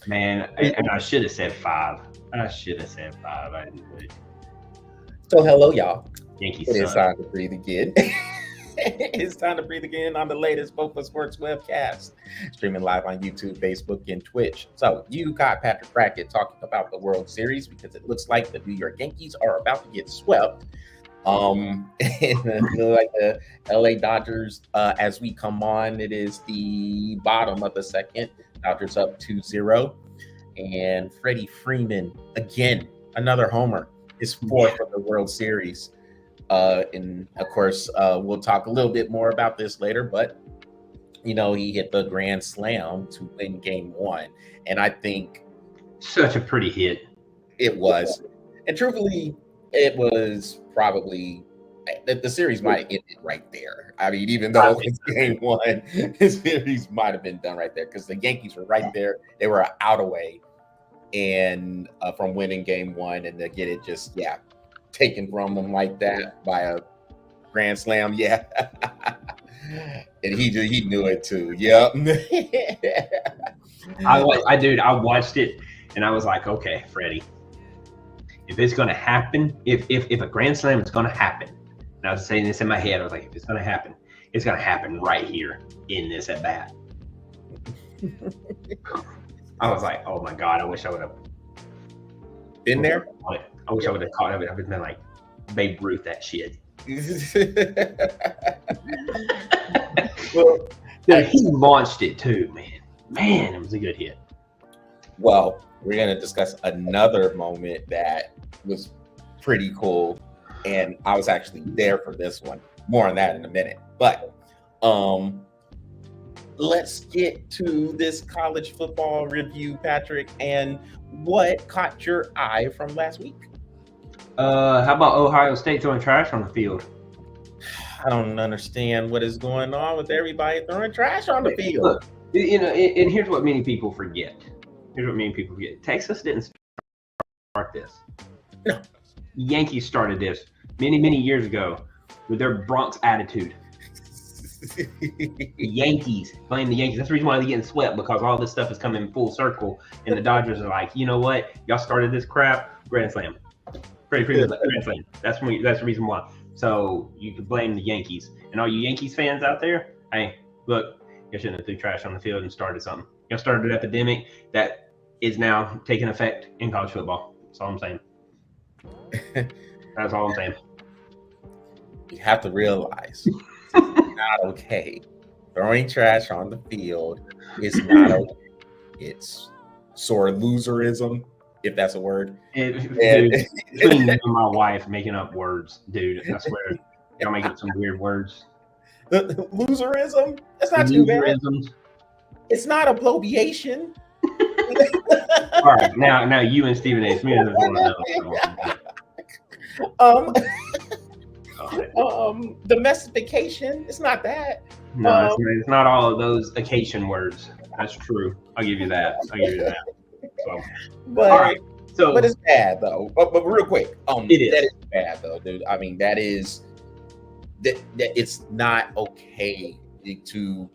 Man, and I should have said 5. I should have said 5. I didn't do it. So hello, y'all. Yankees It is suck. time to breathe again. It's time to breathe again on the latest BOFA Sports Webcast, streaming live on YouTube, Facebook, and Twitch. So you got Patrick Brackett talking about the World Series because it looks like the New York Yankees are about to get swept. And like the LA Dodgers, as we come on, it is the bottom of the second. Dodgers up 2-0. And Freddie Freeman, again, another homer, his fourth of the World Series. And of course, we'll talk a little bit more about this later, but you know, he hit the grand slam to win game 1. And I think Such a pretty hit. it was, and truthfully, it was probably the series might have ended right there. I mean, even though it's game 1, the series might have been done right there because the Yankees were right there. They were out away and from winning game 1, and to get it just taken from them like that by a grand slam, and he knew it too. Yep. I watched it and I was like, okay, Freddie, if it's gonna happen, if a grand slam is gonna happen, and I was saying this in my head, I was like, if it's gonna happen right here in this at bat. I was like, oh my God, I wish I would have been there. I wish I would have caught it. I would have been like Babe Ruth that shit. Well, Dude, he launched it too, man. Man, it was a good hit. Well, we're going to discuss another moment that was pretty cool, and I was actually there for this one. More on that in a minute. But let's get to this college football review, Patrick, and what caught your eye from last week? How about Ohio State throwing trash on the field? I don't understand what is going on with everybody throwing trash on the field. Look, you know, and here's what many people forget. Texas didn't start this. No. Yankees started this many, many years ago with their Bronx attitude. The Yankees, blame the Yankees. That's the reason why they're getting swept, because all this stuff is coming full circle, and the Dodgers are like, you know what? Y'all started this crap. Grand slam. Grand slam. That's the reason why. So you can blame the Yankees. And all you Yankees fans out there, hey, look, you shouldn't have threw trash on the field and started something. You started an epidemic that is now taking effect in college football. That's all I'm saying. That's all I'm saying. You have to realize it's not okay. Throwing trash on the field is not okay. It's sore loserism, if that's a word. Dude, between me and my wife making up words, dude, I swear, y'all making up some weird words. Loserism? That's not too bad. It's not a bloviation. All right, now you and Stephen A. Smith is one of those. Domestication. It's not that. No, it's not all of those occasion words. That's true. I'll give you that. So, but, all right. So, but it's bad though. But real quick, it is. That is bad though, dude. I mean, that it's not okay to,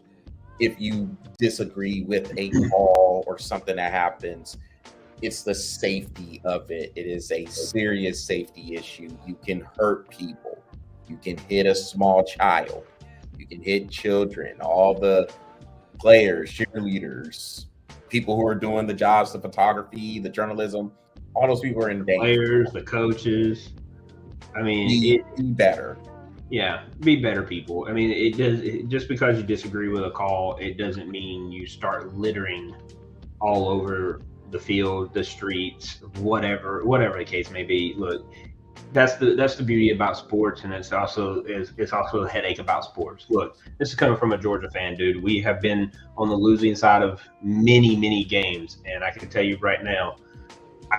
if you disagree with a call or something that happens. It's the safety of it. It is a serious safety issue. You can hurt people. You can hit a small child. You can hit children. All the players, cheerleaders, people who are doing the jobs, the photography, the journalism, all those people are in danger. Players, the coaches. I mean, be better. Yeah, be better people. I mean, just because you disagree with a call, it doesn't mean you start littering all over the field, the streets, whatever the case may be. Look, that's the beauty about sports, and it's also a headache about sports. Look, this is coming from a Georgia fan, dude. We have been on the losing side of many games, and I can tell you right now,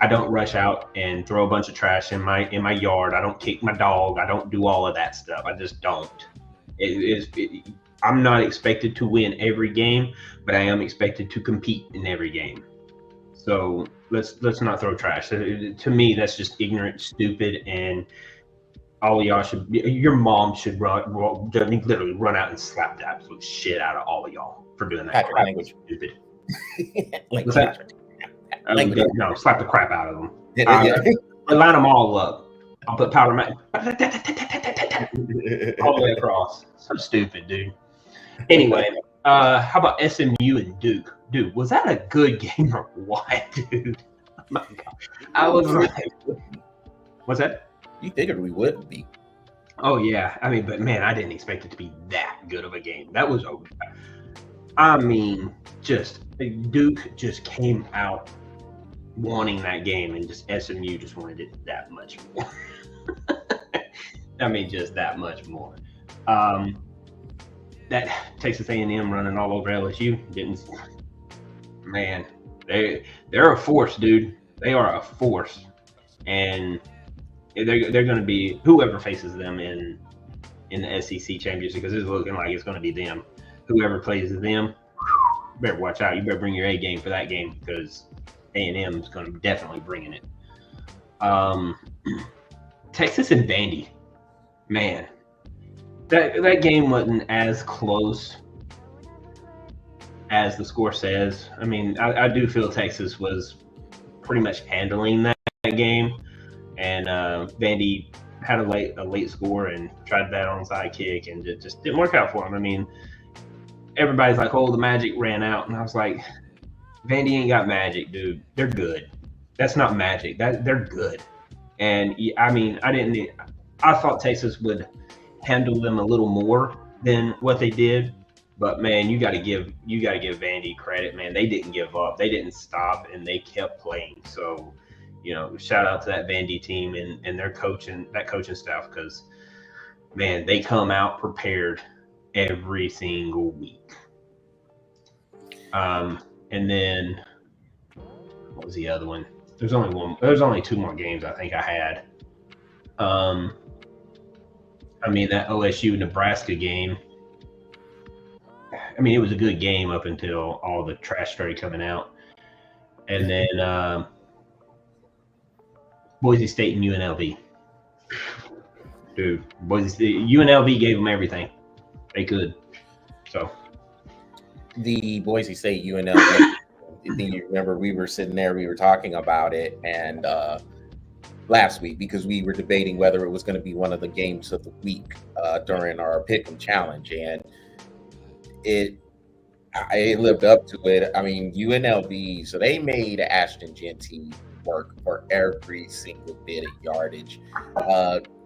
I don't rush out and throw a bunch of trash in my yard. I don't kick my dog. I don't do all of that stuff. I just don't. I'm not expected to win every game, but I am expected to compete in every game. So let's not throw trash. To me, that's just ignorant, stupid, and all of y'all should. Your mom should literally run out and slap the absolute shit out of all of y'all for doing that. Patrick, language. Stupid. What's that? No, slap the crap out of them. Yeah. I line them all up. I'll put powder mag all the way across. So stupid, dude. Anyway, how about SMU and Duke? Dude, was that a good game or what, dude? Oh my God. I was like, what's that? You figured we would be. Oh yeah, I mean, but man, I didn't expect it to be that good of a game. That was just Duke just came out wanting that game, and just SMU just wanted it that much more. I mean, just that much more. That Texas A&M running all over LSU didn't. Man, they're a force, dude. They are a force, and they're going to be whoever faces them in the SEC championship, because it's looking like it's going to be them. Whoever plays them, better watch out. You better bring your A game for that game, because A&M is going to be definitely bringing it. Texas and Vandy, man, that game wasn't as close as the score says. I mean, I do feel Texas was pretty much handling that game, and Vandy had a late score and tried that onside kick, and it just didn't work out for them. I mean, everybody's like, "Oh, the magic ran out," and I was like, "Vandy ain't got magic, dude. They're good. That's not magic. They're good." And I mean, I thought Texas would handle them a little more than what they did. But man, you got to give Vandy credit, man. They didn't give up. They didn't stop, and they kept playing. So, shout out to that Vandy team and their coaching staff, because man, they come out prepared every single week. And then what was the other one? There's only two more games I think I had. I mean, that OSU Nebraska game. I mean, it was a good game up until all the trash started coming out. And then Boise State and UNLV. Dude, UNLV gave them everything they could. So the Boise State UNLV, I think you remember we were sitting there, we were talking about it, and last week, because we were debating whether it was going to be one of the games of the week during our Pick'em challenge, and it lived up to it. I mean, UNLV, so they made Ashton Jeanty work for every single bit of yardage.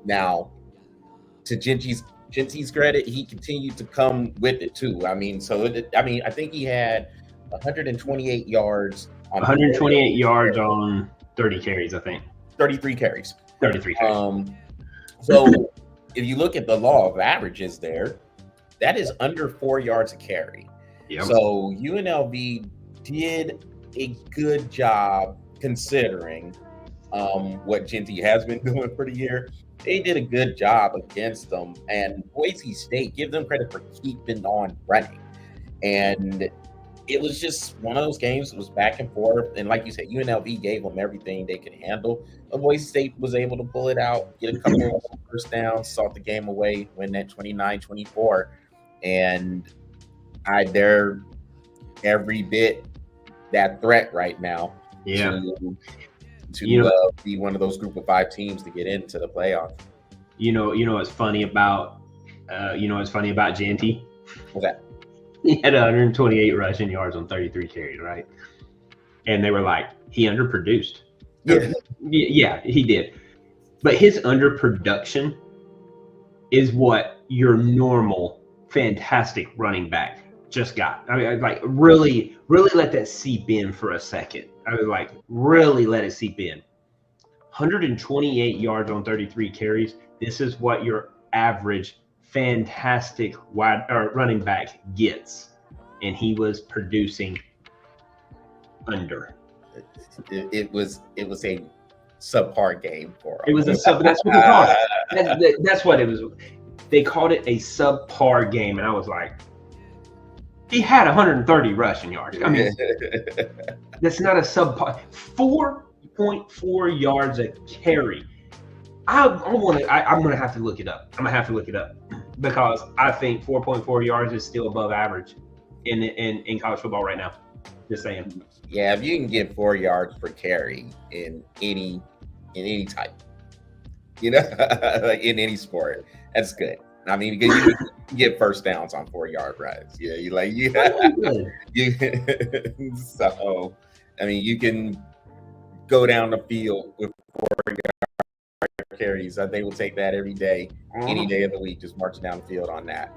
Now, to Jeanty's credit, he continued to come with it too. I mean, I think he had 128 yards. 128 yards on 30 carries, I think. 33 carries. 33 carries. So if you look at the law of averages there, that is under 4 yards a carry. Yep. So UNLV did a good job considering what Jeanty has been doing for the year. They did a good job against them, and Boise State, give them credit for keeping on running. And it was just one of those games that was back and forth. And like you said, UNLV gave them everything they could handle. But Boise State was able to pull it out, get a couple of first downs, salt the game away, win that 29-24. And they're every bit that threat right now. Yeah. To be one of those group of 5 teams to get into the playoffs. What's funny about Jeanty? What's that? He had 128 rushing yards on 33 carries, right? And they were like, he underproduced. Yeah, he did. But his underproduction is what your normal fantastic running back just got. I mean, like really let that seep in for a second. I was like, really let it seep in. 128 yards on 33 carries. This is what your average fantastic running back gets, and he was producing under. It was a subpar game for him. It was a sub. That's what they called it. That's what it was. They called it a subpar game, and I was like, he had 130 rushing yards. I mean, that's not a subpar. 4.4 yards a carry. I'm gonna have to look it up. because I think 4.4 yards is still above average in college football right now. Just saying. Yeah, if you can get 4 yards per carry in any type, like in any sport, that's good. I mean, because you can get first downs on 4-yard runs. Yeah, so I mean, you can go down the field with 4-yard carries. They will take that every day, any day of the week, just marching down the field on that.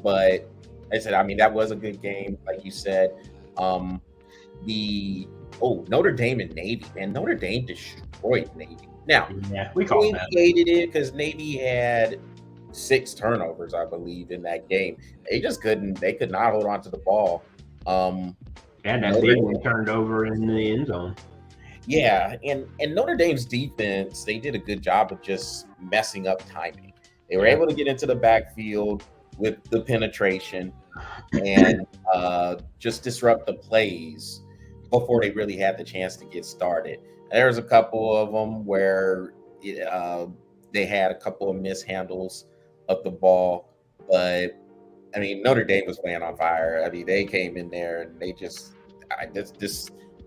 But I said, I mean, that was a good game, like you said. Notre Dame and Navy, man. Notre Dame destroyed Navy. Now, we hated it because Navy had 6 turnovers, I believe, in that game. They could not hold on to the ball. That big one turned over in the end zone. Yeah, and Notre Dame's defense, they did a good job of just messing up timing. They were able to get into the backfield with the penetration and just disrupt the plays before they really had the chance to get started. There was a couple of them where they had a couple of mishandles of the ball, but I mean, Notre Dame was playing on fire. I mean, they came in there and they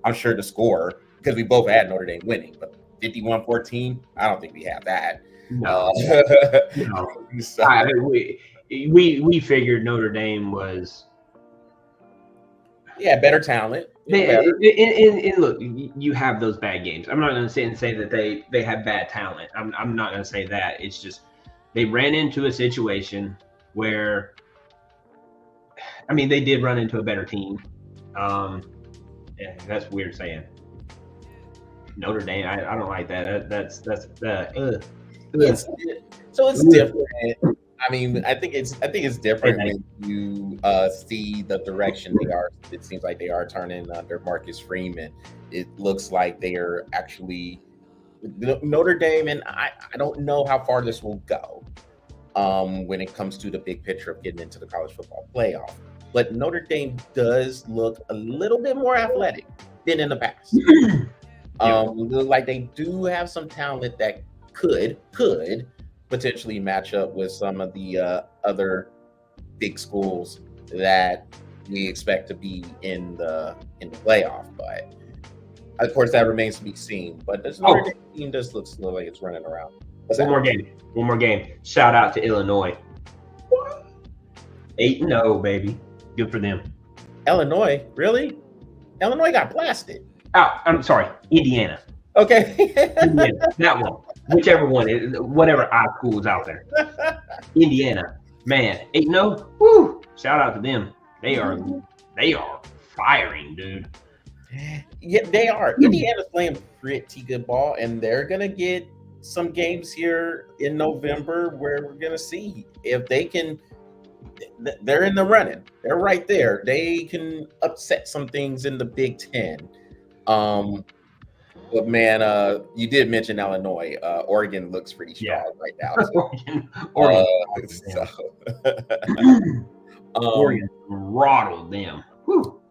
I'm sure the score, because we both had Notre Dame winning, but 51-14, I don't think we have that. No. No. So, we figured Notre Dame was better talent. And look, you have those bad games. I'm not going to say that they have bad talent. I'm not going to say that. It's just they ran into a situation where, I mean, they did run into a better team. That's weird saying. Notre Dame, I don't like that. That's so it's different. I mean, I think it's different when you see the direction they are. It seems like they are turning under Marcus Freeman. It looks like they are actually Notre Dame, and I don't know how far this will go when it comes to the big picture of getting into the college football playoff. But Notre Dame does look a little bit more athletic than in the past. Look like they do have some talent that could potentially match up with some of the other big schools that we expect to be in the playoff. But of course, that remains to be seen. But this Notre Dame team does look like it's running around. One more game. Shout out to Illinois. 8-0, baby. Good for them. Illinois, really? Illinois got blasted. Oh, I'm sorry, Indiana. Okay. Indiana, that one. Whichever one, whatever school is out there. Indiana, man, 8-0. Woo! Shout out to them. They are firing, dude. Yeah, they are. Indiana's playing pretty good ball, and they're gonna get some games here in November where we're gonna see if they can. They're in the running. They're right there. They can upset some things in the Big Ten. But man, you did mention Illinois. Oregon looks pretty strong right now. Oregon throttled them. Whew.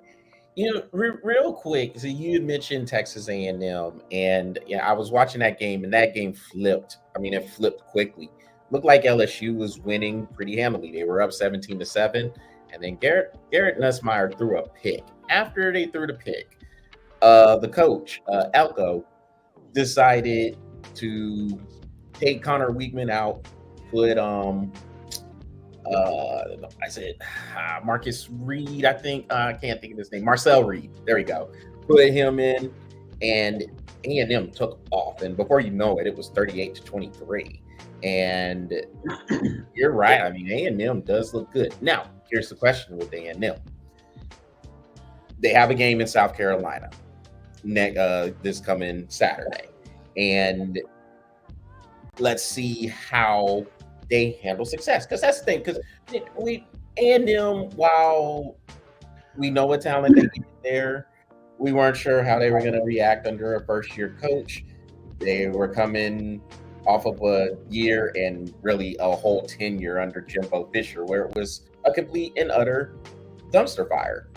Real quick. So you mentioned Texas A&M, and I was watching that game, and that game flipped. I mean, it flipped quickly. Looked like LSU was winning pretty handily. They were up 17-7, and then Garrett Nussmeier threw a pick. After they threw the pick, the coach, Elko, decided to take Connor Weigman out, put Marcus Reed, I think. I can't think of his name. Marcel Reed. There we go. Put him in, and A&M took off. And before you know it, it was 38-23. And you're right. I mean, A&M does look good. Now, here's the question with A&M. They have a game in South Carolina this coming Saturday. And let's see how they handle success. Because that's the thing. Because A&M, while we know what talent they get there, we weren't sure how they were going to react under a first-year coach. They were coming off of a year and really a whole tenure under Jimbo Fisher, where it was a complete and utter dumpster fire.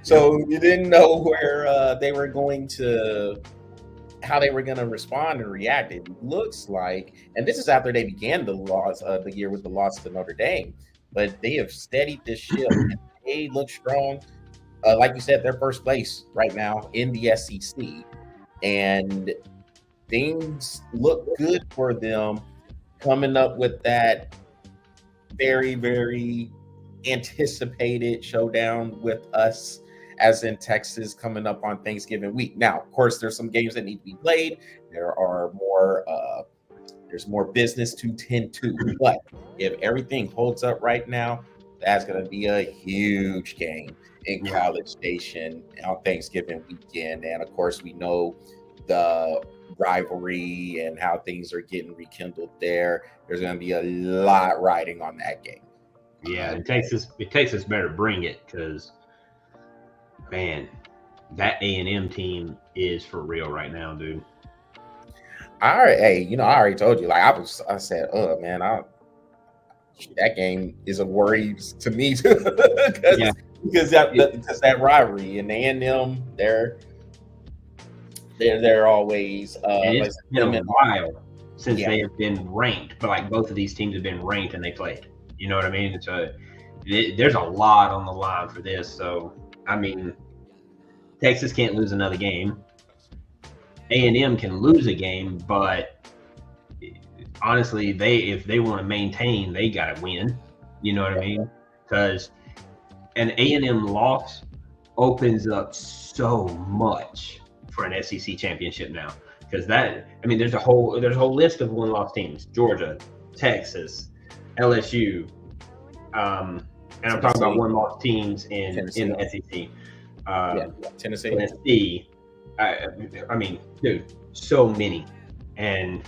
So you didn't know where how they were going to respond and react. It looks like, and this is after they began the year with the loss to Notre Dame, but they have steadied this ship. And they look strong. like you said, they're first place right now in the SEC, and things look good for them coming up with that very, very anticipated showdown with us, as in Texas, coming up on Thanksgiving week. Now, of course, there's some games that need to be played. There's more business to tend to, but if everything holds up right now, that's going to be a huge game in College Station on Thanksgiving weekend. And of course, we know the rivalry and how things are getting rekindled there. There's going to be a lot riding on that game. Yeah, Texas better bring it, because, man, that A&M team is for real right now, dude. I already told you. Like I said, oh man, that game is a worry to me too, because that rivalry and A&M, they're always. And it's been a while since they have been ranked, but like both of these teams have been ranked and they played. You know what I mean? So there's a lot on the line for this. So I mean, Texas can't lose another game. A&M can lose a game, but honestly, if they want to maintain, they got to win. You know what I mean? Because an A&M loss opens up so much for an SEC championship now. Because there's a whole list of one-loss teams: Georgia, Texas, LSU, and I'm talking about one-loss teams in the SEC. Tennessee. I mean, dude, so many, and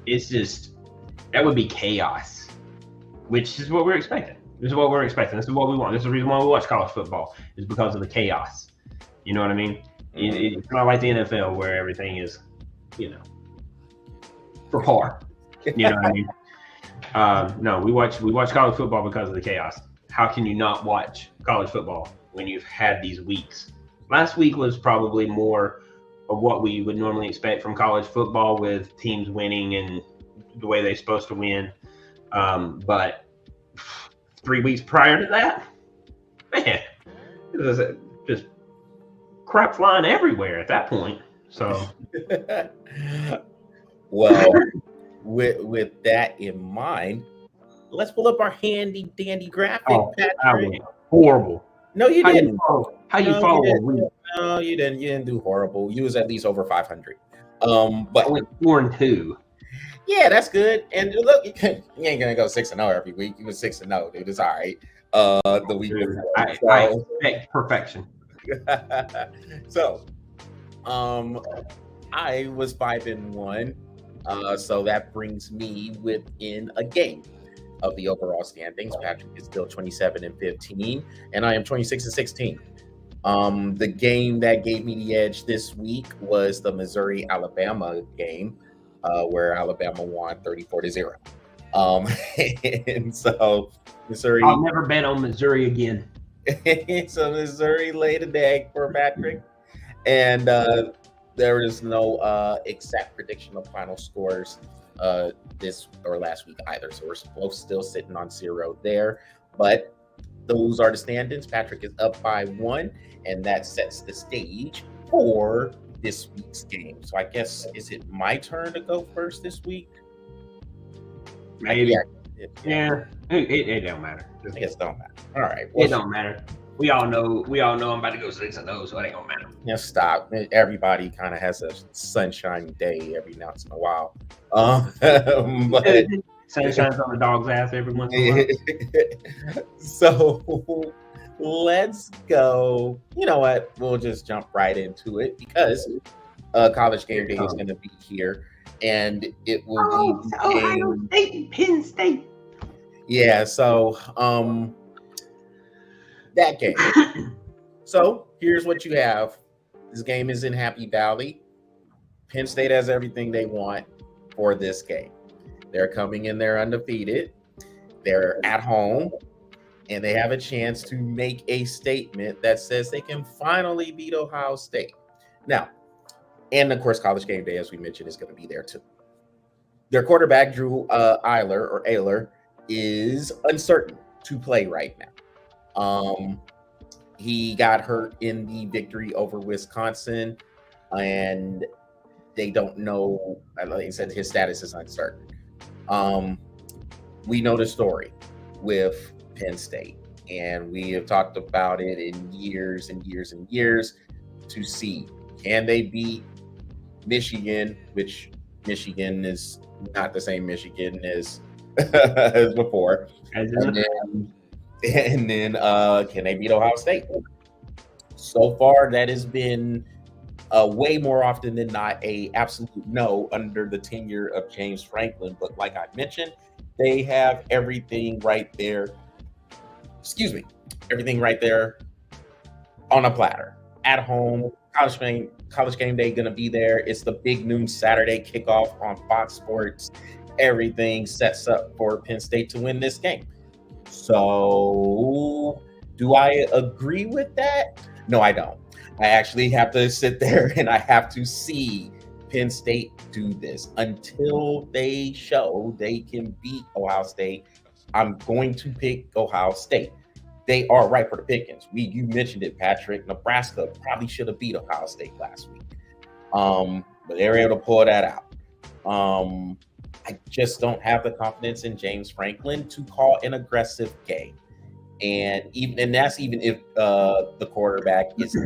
it's just, that would be chaos, which is what we're expecting. This is what we're expecting. This is what we want. This is the reason why we watch college football, is because of the chaos. You know what I mean? Mm-hmm. It's not like the NFL where everything is, for par. You know what I mean? No, we watch college football because of the chaos. How can you not watch college football when you've had these weeks? Last week was probably more of what we would normally expect from college football, with teams winning and the way they're supposed to win. But 3 weeks prior to that, man, it was just crap flying everywhere at that point. So, well, with that in mind, let's pull up our handy dandy graphic. Oh, Patrick. Horrible. No, you didn't. How you follow? No, you didn't. You didn't do horrible. You was at least over 500. But I went 4-2. Yeah, that's good. And look, you ain't gonna go 6-0 every week. You was 6-0, dude. It's all right. The week before. I expect perfection. So, I was 5-1. So that brings me within a game of the overall standings. Patrick is still 27-15, and I am 26-16. The game that gave me the edge this week was the Missouri-Alabama game, where Alabama won 34-0. And so Missouri. I'll never bet on Missouri again. So Missouri laid an egg for Patrick, and there is no exact prediction of final scores this or last week either. So we're both still sitting on 0 there, but those are the standings. Patrick is up by 1, and that sets the stage for this week's game. So I guess, is it my turn to go first this week? Maybe. Yeah. It don't matter. I guess it don't matter. All right. Well, it don't matter. We all know I'm about to go 6-0, so it ain't gonna matter. Yeah, stop. Everybody kind of has a sunshiny day every once in a while. But sun shines on the dog's ass every once in a while. So let's go. You know what? We'll just jump right into it, because College Game Day is going to be here, and it will be Ohio State, Penn State. Yeah. So that game. So here's what you have. This game is in Happy Valley. Penn State has everything they want for this game. They're coming in there undefeated. They're at home, and they have a chance to make a statement that says they can finally beat Ohio State. Now, and of course, College Game Day, as we mentioned, is going to be there too. Their quarterback, Drew Ayler, is uncertain to play right now. He got hurt in the victory over Wisconsin, and they don't know. Like I said, his status is uncertain. We know the story with Penn State, and we have talked about it in years and years and years to see, can they beat Michigan, which Michigan is not the same Michigan as as before, and then can they beat Ohio State? So far, that has been way more often than not a absolute no under the tenure of James Franklin. But like I mentioned, they have everything right there. Excuse me, everything right there on a platter at home. College game day going to be there. It's the big noon Saturday kickoff on Fox Sports. Everything sets up for Penn State to win this game. So, do I agree with that? No, I don't. I actually have to sit there and I have to see Penn State do this. Until they show they can beat Ohio State, I'm going to pick Ohio State. They are right for the pickings. You mentioned it, Patrick. Nebraska probably should have beat Ohio State last week. But they were able to pull that out. I just don't have the confidence in James Franklin to call an aggressive game. And that's even if the quarterback is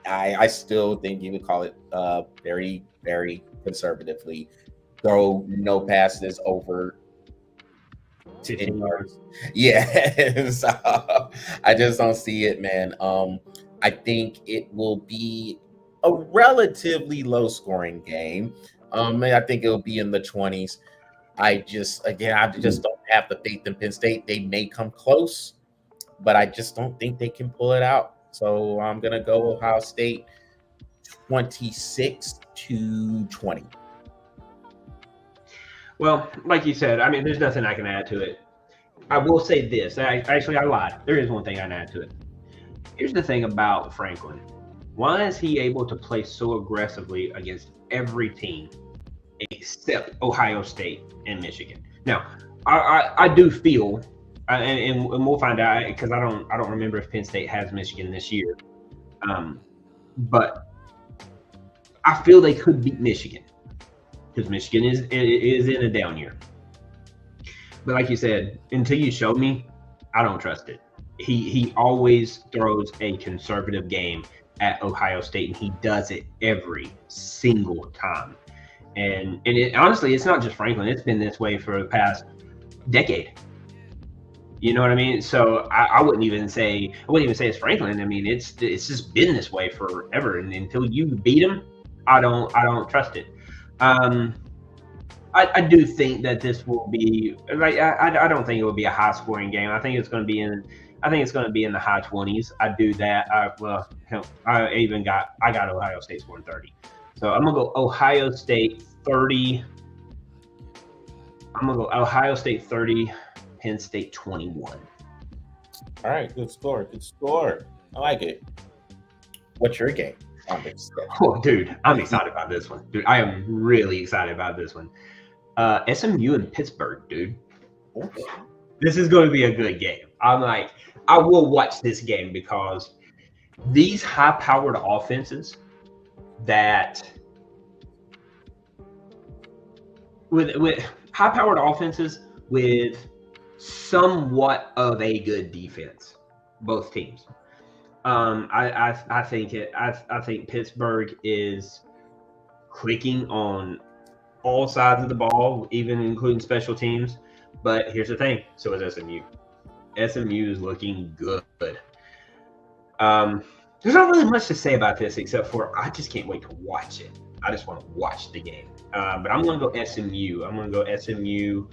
I still think you would call it very, very conservatively. Throw no passes over 10 yards. Yeah. So I just don't see it, man. I think it will be a relatively low scoring game. I think it'll be in the 20s. I just don't have the faith in Penn State. They may come close, but I just don't think they can pull it out. So I'm gonna go Ohio State 26-20. Well, like you said, I mean, there's nothing I can add to it. I will say this. I lied. There is one thing I can add to it. Here's the thing about Franklin. Why is he able to play so aggressively against every team except Ohio State and Michigan? Now, I do feel, and we'll find out because I don't remember if Penn State has Michigan this year, but I feel they could beat Michigan because Michigan is in a down year. But like you said, until you show me, I don't trust it. He always throws a conservative game at Ohio State, and he does it every single time. And honestly, it's not just Franklin. It's been this way for the past decade. You know what I mean? So I wouldn't even say it's Franklin. I mean, it's just been this way forever. And until you beat him, I don't trust it. I do think that this will be like I don't think it will be a high scoring game. I think it's going to be in the high 20s. I do that. I got Ohio State scoring 30. So I'm gonna go Ohio State 30. I'm gonna go Ohio State 30, Penn State 21. All right, good score. I like it. What's your game? Oh, dude, I'm excited about this one. Dude, I am really excited about this one. SMU and Pittsburgh, dude. Okay. This is going to be a good game. I will watch this game because these high-powered offenses that with high-powered offenses with somewhat of a good defense, both teams. I think Pittsburgh is clicking on all sides of the ball, even including special teams. But here's the thing: so is SMU. SMU is looking good. There's not really much to say about this except for I just can't wait to watch it. I just want to watch the game. But I'm going to go SMU. I'm going to go SMU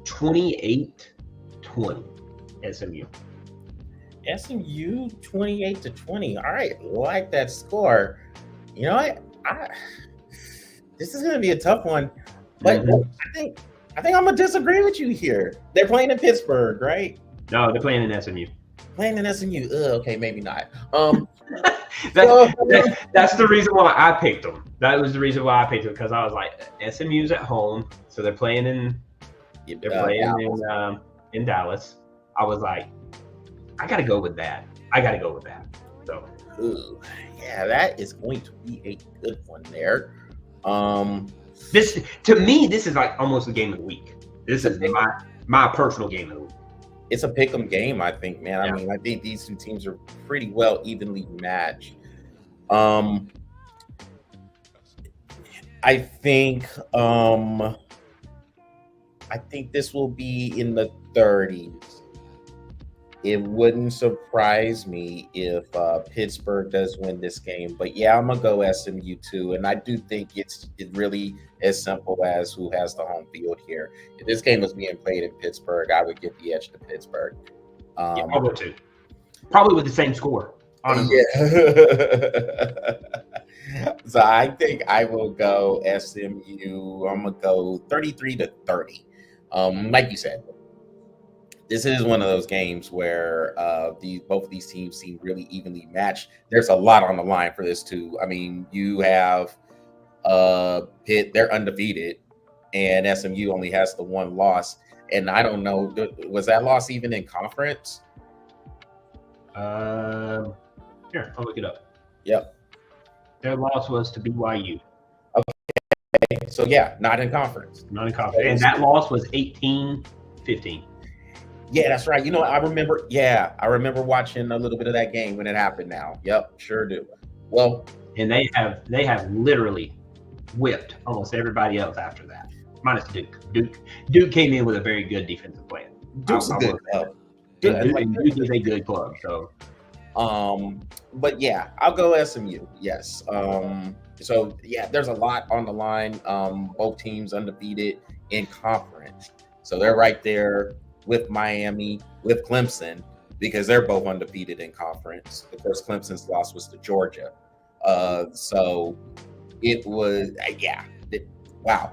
28-20 SMU. SMU 28-20. All right, like that score. You know what? This is going to be a tough one. But I think I'm going to disagree with you here. They're playing in Pittsburgh, right? No, they're playing in SMU. Playing in SMU. Okay, maybe not. That's the reason why I picked them. That was the reason why I picked them because I was like, SMU's at home, so they're playing in Dallas. I was like, I got to go with that. So, Ooh, yeah, that is going to be a good one there. this to me, this is like almost the game of the week. This is my personal game of the week. It's a pick'em game, I think, man. Yeah. I mean, I think these two teams are pretty well evenly matched. I think this will be in the 30s. It wouldn't surprise me if Pittsburgh does win this game, but yeah, I'm gonna go SMU too. And I do think it really as simple as who has the home field here. If this game was being played in Pittsburgh, I would give the edge to Pittsburgh. Yeah, I'll go too. Probably with the same score. Honestly. Yeah. So I think I will go SMU. I'm gonna go 33-30. Like you said, this is one of those games where both of these teams seem really evenly matched. There's a lot on the line for this too. I mean, you have Pitt, they're undefeated, and SMU only has the one loss. And I don't know, was that loss even in conference? Here, I'll look it up. Yep. Their loss was to BYU. Okay. So yeah, not in conference. Not in conference. And that loss was 18-15. Yeah, that's right. You know, I remember watching a little bit of that game when it happened now. Yep, sure do. Well, and they have literally whipped almost everybody else after that, minus Duke. Duke came in with a very good defensive plan. Duke's a good club. Duke is a good club. So, but yeah, I'll go SMU. Yes. So yeah, there's a lot on the line. Both teams undefeated in conference, so they're right there with Miami, with Clemson, because they're both undefeated in conference. Of course, Clemson's loss was to Georgia. So it was, wow.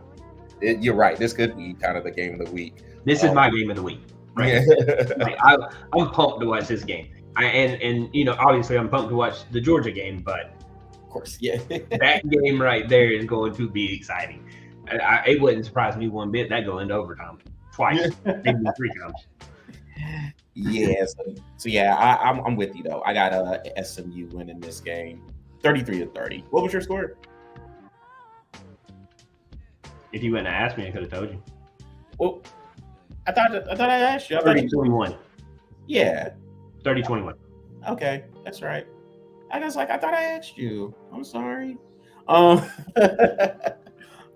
You're right. This could be kind of the game of the week. This is my game of the week. Right. Yeah. Like, I'm pumped to watch this game. And you know, obviously I'm pumped to watch the Georgia game, but of course, yeah. That game right there is going to be exciting. It wouldn't surprise me one bit. That go into overtime twice, maybe 3 times. Yeah. So yeah, I'm with you though. I got SMU winning this game, 33-30. What was your score? If you wouldn't have asked me, I could have told you. Well, I thought I asked you. 30-21. Yeah. 30-21. Okay, that's right. I thought I asked you. I'm sorry.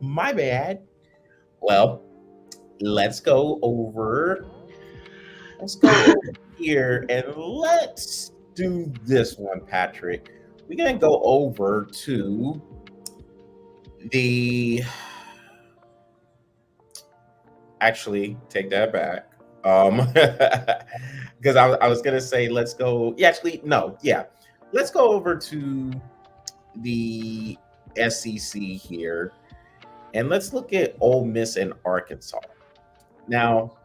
My bad. Well, let's go over here and let's do this one, Patrick. We're gonna go over to actually take that back. Because I was gonna say let's go. Yeah, actually, no, yeah. Let's go over to the SEC here, and let's look at Ole Miss and Arkansas. Now,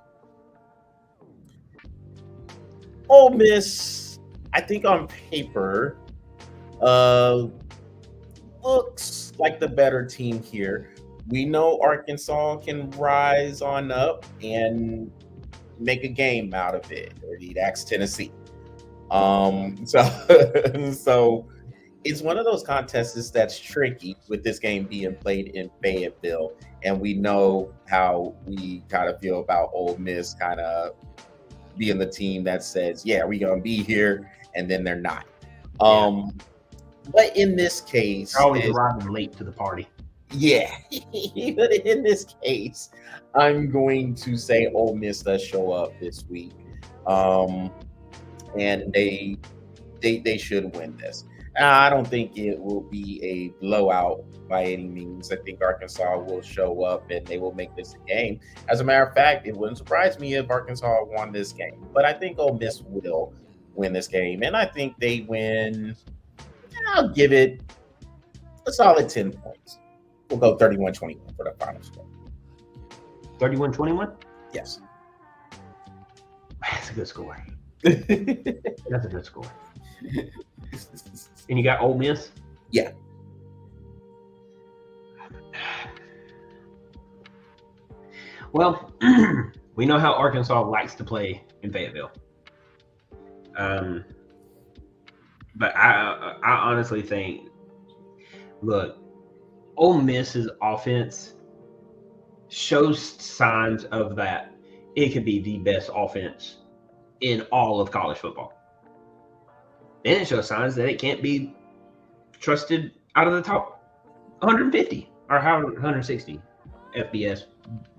Ole Miss, I think on paper, looks like the better team here. We know Arkansas can rise on up and make a game out of it, or that's Tennessee. So it's one of those contests that's tricky with this game being played in Fayetteville, and we know how we kind of feel about Ole Miss kind of being the team that says, yeah, we're gonna be here, and then they're not. But in this case, they're always arriving late to the party. Yeah, but in this case, I'm going to say Ole Miss does show up this week, and they should win this. I don't think it will be a blowout by any means. I think Arkansas will show up and they will make this a game. As a matter of fact, it wouldn't surprise me if Arkansas won this game, but I think Ole Miss will win this game, and I think they win. I'll give it a solid 10 points. We'll go 31-21 for the final score. 31-21? Yes. That's a good score. That's a good score. And you got Ole Miss? Yeah. Well, we know how Arkansas likes to play in Fayetteville. But I honestly think, look, Ole Miss's offense shows signs of that it could be the best offense in all of college football. Then it shows signs that it can't be trusted out of the top 150 or 160 FBS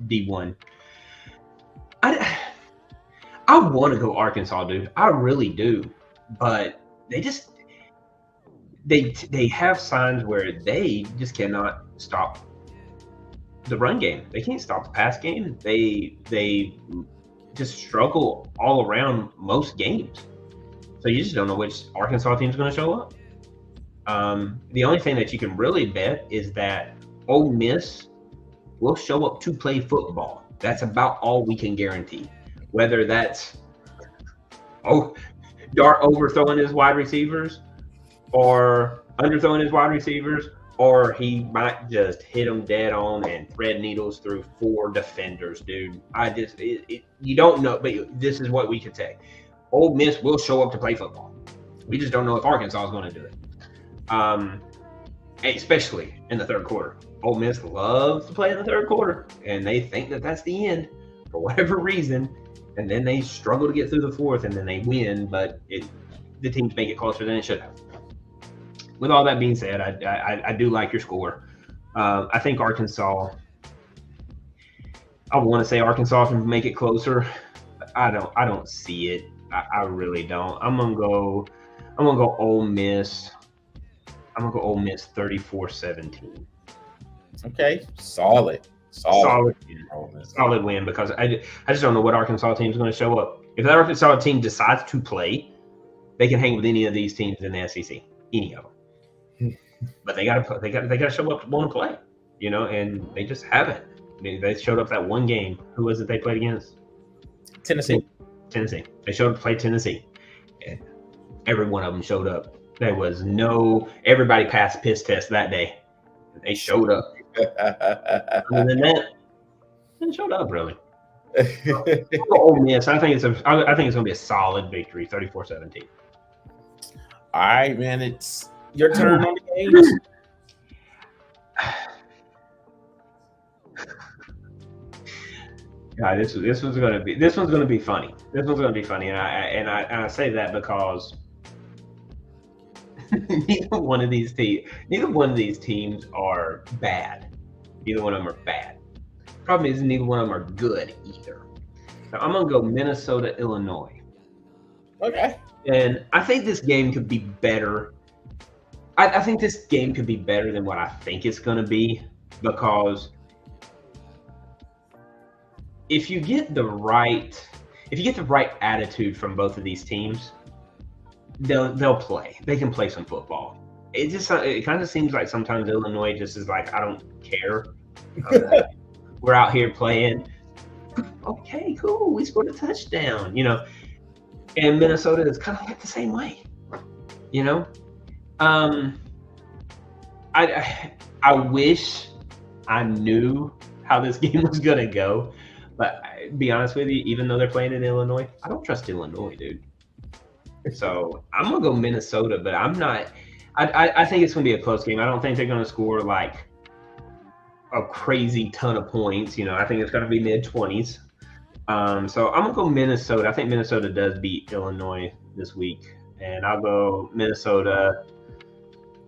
D1. I want to go Arkansas, dude. I really do, but they have signs where they just cannot stop the run game. They can't stop the pass game. They just struggle all around most games. So you just don't know which Arkansas team's going to show up. The only thing that you can really bet is that Ole Miss will show up to play football. That's about all we can guarantee. Whether that's Dart overthrowing his wide receivers or underthrowing his wide receivers, or he might just hit them dead on and thread needles through 4 defenders, dude. You don't know, but this is what we could say. Ole Miss will show up to play football. We just don't know if Arkansas is going to do it, especially in the third quarter. Ole Miss loves to play in the third quarter, and they think that that's the end for whatever reason, and then they struggle to get through the fourth, and then they win, but the teams make it closer than it should have. With all that being said, I do like your score. I think Arkansas. I want to say Arkansas can make it closer. But I don't see it. I really don't. I'm gonna go Ole Miss. I'm gonna go Ole Miss 34-17. Okay, solid win because I just don't know what Arkansas team is going to show up. If that Arkansas team decides to play, they can hang with any of these teams in the SEC, any of them. But they got to show up to want to play, and they just haven't. I mean, they showed up that one game. Who was it they played against? Tennessee. They showed up to play Tennessee, and every one of them showed up. There was everybody passed piss test that day. They showed up. Other than that, they showed up really. Ole Miss, I think it's going to be a solid victory, 34-17. All right, man. It's your turn on the games. God, this one's going to be funny. This one's going to be funny, and I say that because neither one of these teams are bad. Neither one of them are bad. Problem is, neither one of them are good either. Now, I'm going to go Minnesota, Illinois. Okay. And I think this game could be better. I think this game could be better than what I think it's going to be, because if you get the right attitude from both of these teams, they'll play. They can play some football. It kind of seems like sometimes Illinois just is like, I don't care. We're out here playing. Okay, cool. We scored a touchdown, And Minnesota is kind of like the same way, I wish I knew how this game was gonna go, but be honest with you, even though they're playing in Illinois, I don't trust Illinois, dude. So I'm gonna go Minnesota, but I'm not. I think it's gonna be a close game. I don't think they're gonna score like a crazy ton of points. I think it's gonna be mid-20s. So I'm gonna go Minnesota. I think Minnesota does beat Illinois this week, and I'll go Minnesota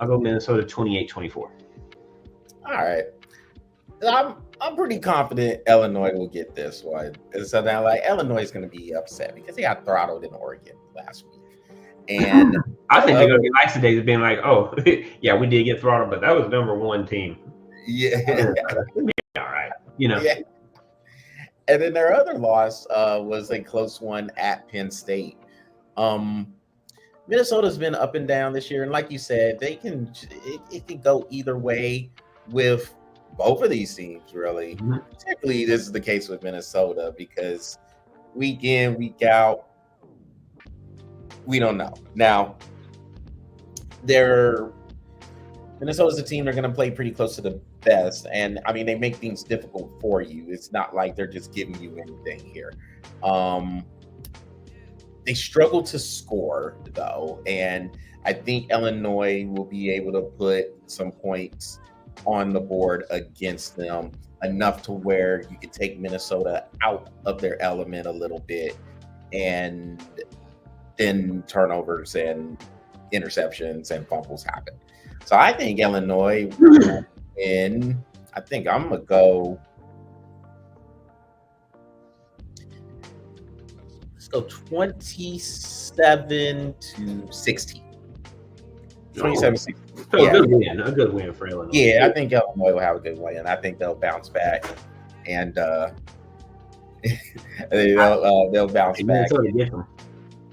28-24. All right. I'm pretty confident Illinois will get this one. And so now, Illinois is going to be upset because they got throttled in Oregon last week. And I think they're going to be nice today, being like, oh, yeah, we did get throttled, but that was number one team. Yeah. All right. Yeah. And then their other loss was a close one at Penn State. Minnesota's been up and down this year, and like you said, it can go either way with both of these teams, really. Mm-hmm. Particularly, this is the case with Minnesota because week in, week out, we don't know. Now, Minnesota's a team they're going to play pretty close to the best, and I mean they make things difficult for you. It's not like they're just giving you anything here. They struggle to score though, and I think Illinois will be able to put some points on the board against them, enough to where you could take Minnesota out of their element a little bit, and then turnovers and interceptions and fumbles happen. So I think Illinois will win. I think I'm gonna go. Let's go 27-16. 27-16. So Yeah. a good win for Illinois. Yeah, I think Illinois will have a good win. I think they'll bounce back, and they'll bounce back. Minnesota gets them.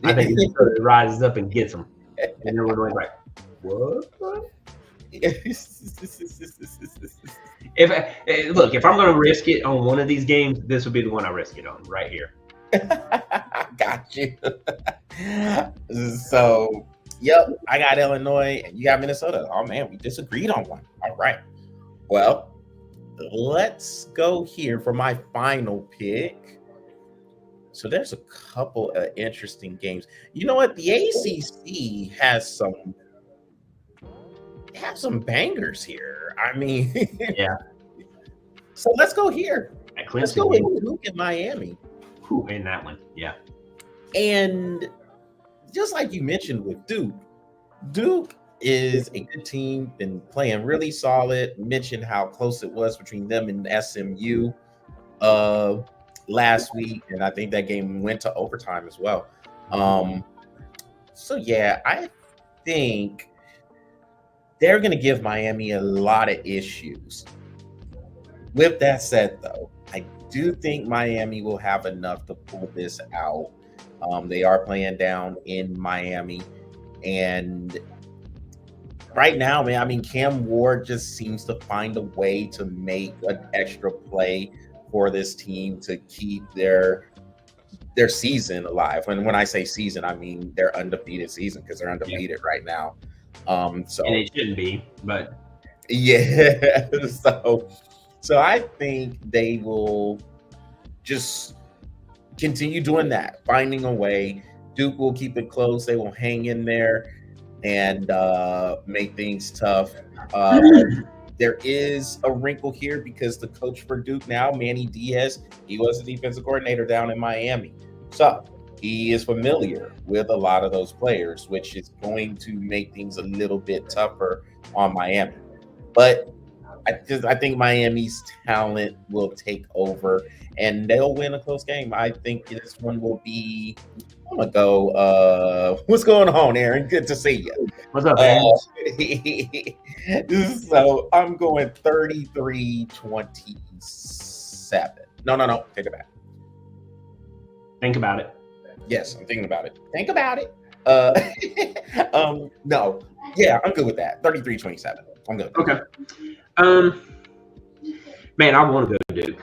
I think Minnesota rises up and gets them, and everyone's like, "What?" If I'm going to risk it on one of these games, this would be the one I risk it on right here. Got you. So, yep, I got Illinois and you got Minnesota. Oh man, we disagreed on one. All right. Well, let's go here for my final pick. So there's a couple of interesting games. You know what? The ACC has some bangers here. I mean, yeah. So let's go here. Let's go with Duke and Miami. Ooh, in that one, yeah. And just like you mentioned with Duke is a good team, been playing really solid. Mentioned how close it was between them and SMU last week, and I think that game went to overtime as well. So yeah, I think they're going to give Miami a lot of issues. With that said, though, I do think Miami will have enough to pull this out. They are playing down in Miami, and right now, man, I mean, Cam Ward just seems to find a way to make an extra play for this team to keep their season alive. When I say season, I mean their undefeated season, because they're undefeated right now. So and it shouldn't be, but yeah. So I think they will just continue doing that, finding a way. Duke will keep it close. They will hang in there and make things tough. There is a wrinkle here because the coach for Duke now, Manny Diaz, he was the defensive coordinator down in Miami. So he is familiar with a lot of those players, which is going to make things a little bit tougher on Miami. But I think Miami's talent will take over and they'll win a close game. I think this one will be, I'm going to go, what's going on, Aaron? Good to see you. What's up, Aaron? So I'm going 33-27. No, take it back. Think about it. Yes, I'm thinking about it. Think about it. No. Yeah, I'm good with that. 33-27. I'm good. Okay. Man, I want to go to Duke.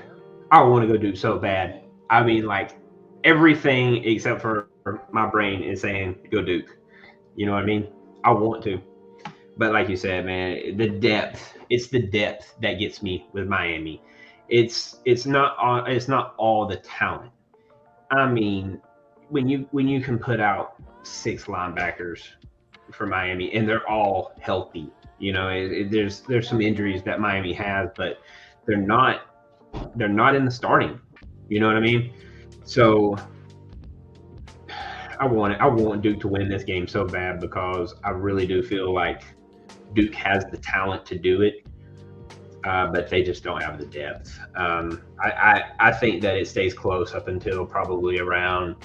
I want to go Duke so bad. I mean, like, everything except for my brain is saying go Duke. You know what I mean? I want to. But like you said, man, the depth. It's the depth that gets me with Miami. It's not all the talent. I mean, when you can put out 6 linebackers for Miami and they're all healthy, you know, there's some injuries that Miami has, but they're not in the starting. You know what I mean? So I want Duke to win this game so bad because I really do feel like Duke has the talent to do it, but they just don't have the depth. I think that it stays close up until probably around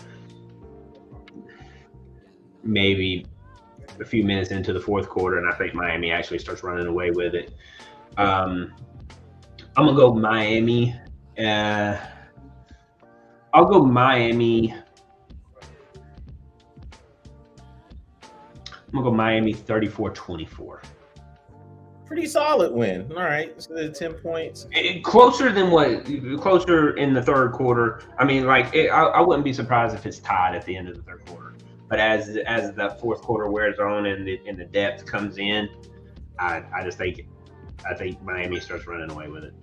maybe a few minutes into the fourth quarter, and I think Miami actually starts running away with it. I'm gonna go Miami. I'll go Miami. I'm gonna go Miami 34-24. Pretty solid win. All right, so 10 points. Closer in the third quarter. I mean, like, I wouldn't be surprised if it's tied at the end of the third quarter. But as the fourth quarter wears on and the depth comes in, I think Miami starts running away with it.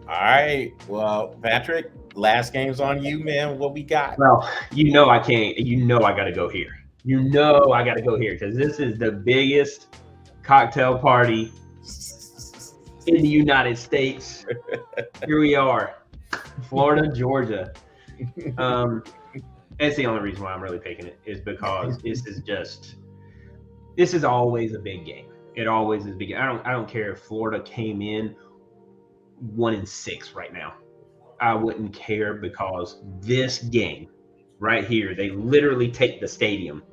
All right. Well, Patrick, last game's on you, man. What we got? Well, I can't. I got to go here. I got to go here because this is the biggest cocktail party in the United States. Here we are, Florida, Georgia. That's the only reason why I'm really picking it is because this is always a big game. It always is big. I don't care if Florida came in 1-6 right now. I wouldn't care because this game right here, they literally take the stadium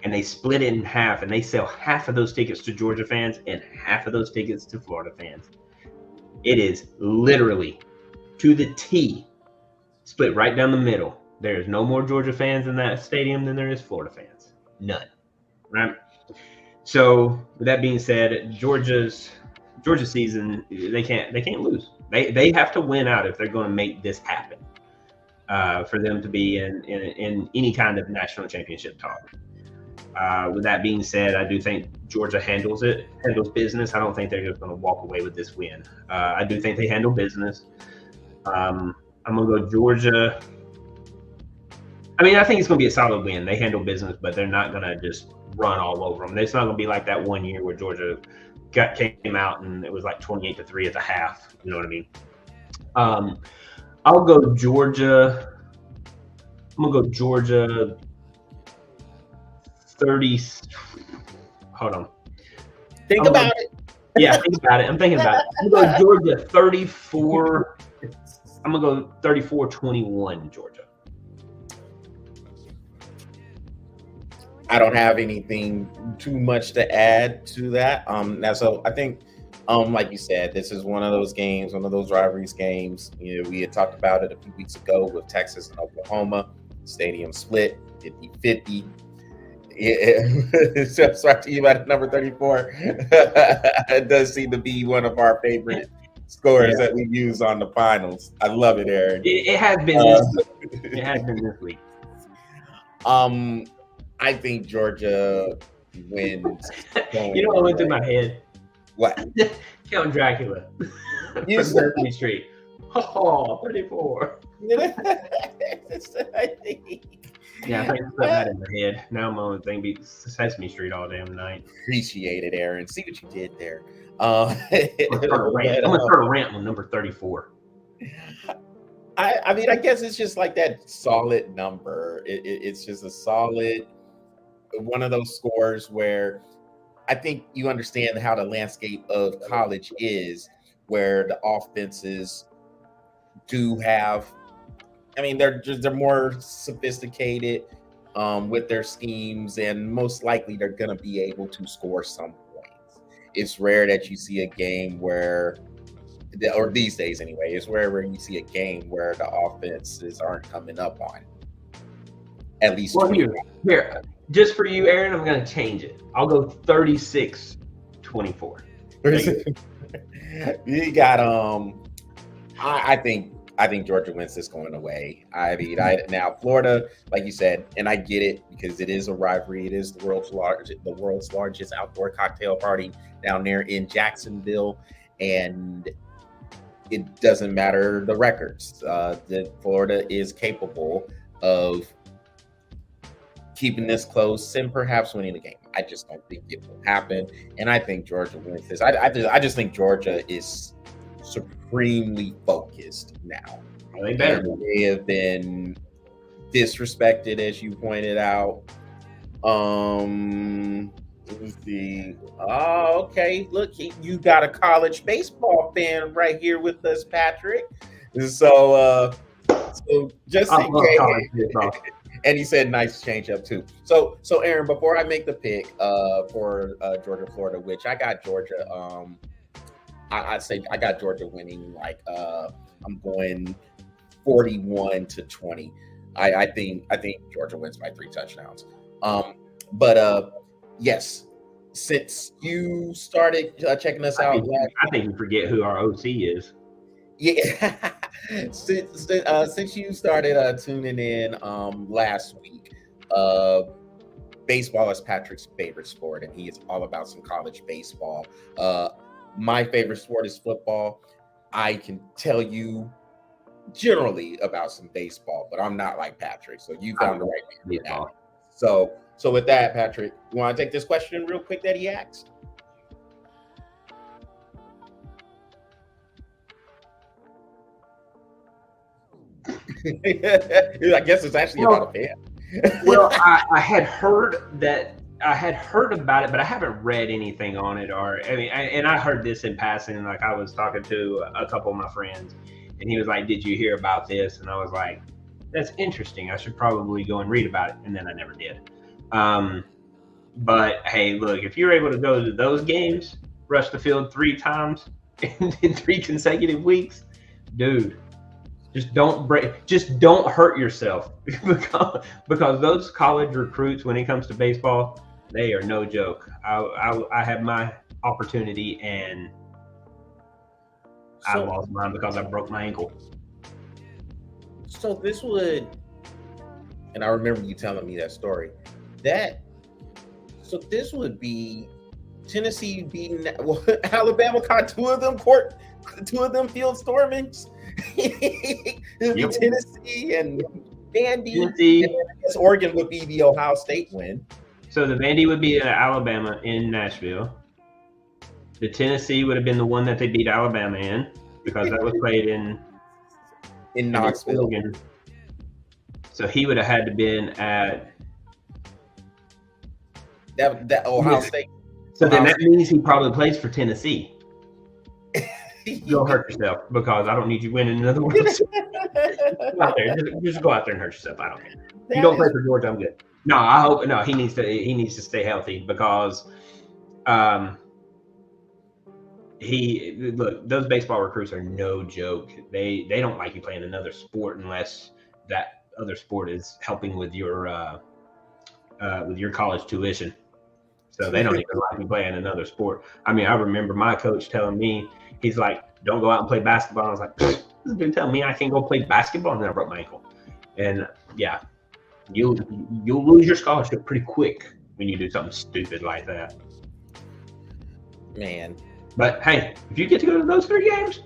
and they split it in half and they sell half of those tickets to Georgia fans and half of those tickets to Florida fans. It is literally to the T split right down the middle. There's no more Georgia fans in that stadium than there is Florida fans. None. Right? So with that being said, Georgia season, they can't lose. They have to win out if they're going to make this happen for them to be in any kind of national championship talk. With that being said, I do think Georgia handles business. I don't think they're just going to walk away with this win. I do think they handle business. I'm going to go Georgia. I mean, I think it's going to be a solid win. They handle business, but they're not going to just run all over them. It's not going to be like that one year where Georgia came out and it was like 28-3 at the half. You know what I mean? I'll go Georgia. I'm going to go Georgia 30. Hold on. Think about it. Yeah, think about it. I'm thinking about it. I'm going to go Georgia 34. I'm going to go 34-21 Georgia. I don't have anything too much to add to that. Now, so I think, like you said, this is one of those games, one of those rivalries games. You know, we had talked about it a few weeks ago with Texas and Oklahoma. Stadium split 50-50. So sorry to you about number 34. It does seem to be one of our favorite scores that we use on the finals. I love it, Aaron. It has been this week. It has been this week. I think Georgia wins. You know what went through my head? What? Count Dracula. From Sesame Street. Oh, 34. Yeah, I think put that in my head. Now my only thing be Sesame Street all damn night. Appreciate it, Aaron. See what you did there. I'm gonna start a rant on number 34. I mean, I guess it's just like that solid number. It's just a solid one of those scores where I think you understand how the landscape of college is, where the offenses do have, I mean, they're more sophisticated with their schemes, and most likely they're going to be able to score some points. It's rare that you see a game where, or these days anyway, it's rare where you see a game where the offenses aren't coming up on. At least here, just for you, Aaron, I'm going to change it. I'll go 36-24. You got I think Georgia wins this going away. I mean, now Florida, like you said, and I get it because it is a rivalry. It is the world's largest outdoor cocktail party down there in Jacksonville, and it doesn't matter the records. That Florida is capable of keeping this close and perhaps winning the game. I just don't think it will happen, and I think Georgia wins this. I just think Georgia is supremely focused now. They have been disrespected, as you pointed out. Let me see. Oh, okay. Look, you got a college baseball fan right here with us, Patrick. So just in case. And he said nice change up too. So Aaron, before I make the pick for Georgia, Florida, which I got Georgia. I'd say I got Georgia winning. Like I'm going 41-20. I think Georgia wins by 3 touchdowns. But yes, since you started checking us out, I think you forget who our OC is. Yeah, since you started tuning in last week, baseball is Patrick's favorite sport, and he is all about some college baseball. My favorite sport is football. I can tell you generally about some baseball, but I'm not like Patrick. So you found the right man for that. Baseball. So with that, Patrick, you want to take this question real quick that he asked? I guess it's actually about a fan. Well, I had heard about it, but I haven't read anything on it. Or I mean, and I heard this in passing. Like I was talking to a couple of my friends, and he was like, "Did you hear about this?" And I was like, "That's interesting. I should probably go and read about it." And then I never did. But hey, look, if you're able to go to those games, rush the field 3 times in 3 consecutive weeks, dude. Just don't hurt yourself because those college recruits, when it comes to baseball, they are no joke. I had my opportunity and I lost mine because I broke my ankle. So this would, and I remember you telling me that story. So this would be Tennessee beating Alabama caught 2 of them field stormings. Yep. Tennessee and Vandy. Tennessee. And I guess Oregon would be the Ohio State win. So the Vandy would be Alabama in Nashville. The Tennessee would have been the one that they beat Alabama in because that was played in Knoxville. So he would have had to been at that Ohio State. So then that means he probably plays for Tennessee. Go hurt yourself because I don't need you winning another one. Just go out there and hurt yourself. I don't care. You don't play for Georgia, I'm good. No, I hope no. He needs to stay healthy because those baseball recruits are no joke. They don't like you playing another sport unless that other sport is helping with your college tuition. So they don't even like me playing another sport. I mean, I remember my coach telling me, he's like, don't go out and play basketball. I was like, dude, tell me I can't go play basketball, and then I broke my ankle. And yeah, you'll lose your scholarship pretty quick when you do something stupid like that. Man. But hey, if you get to go to those 3 games,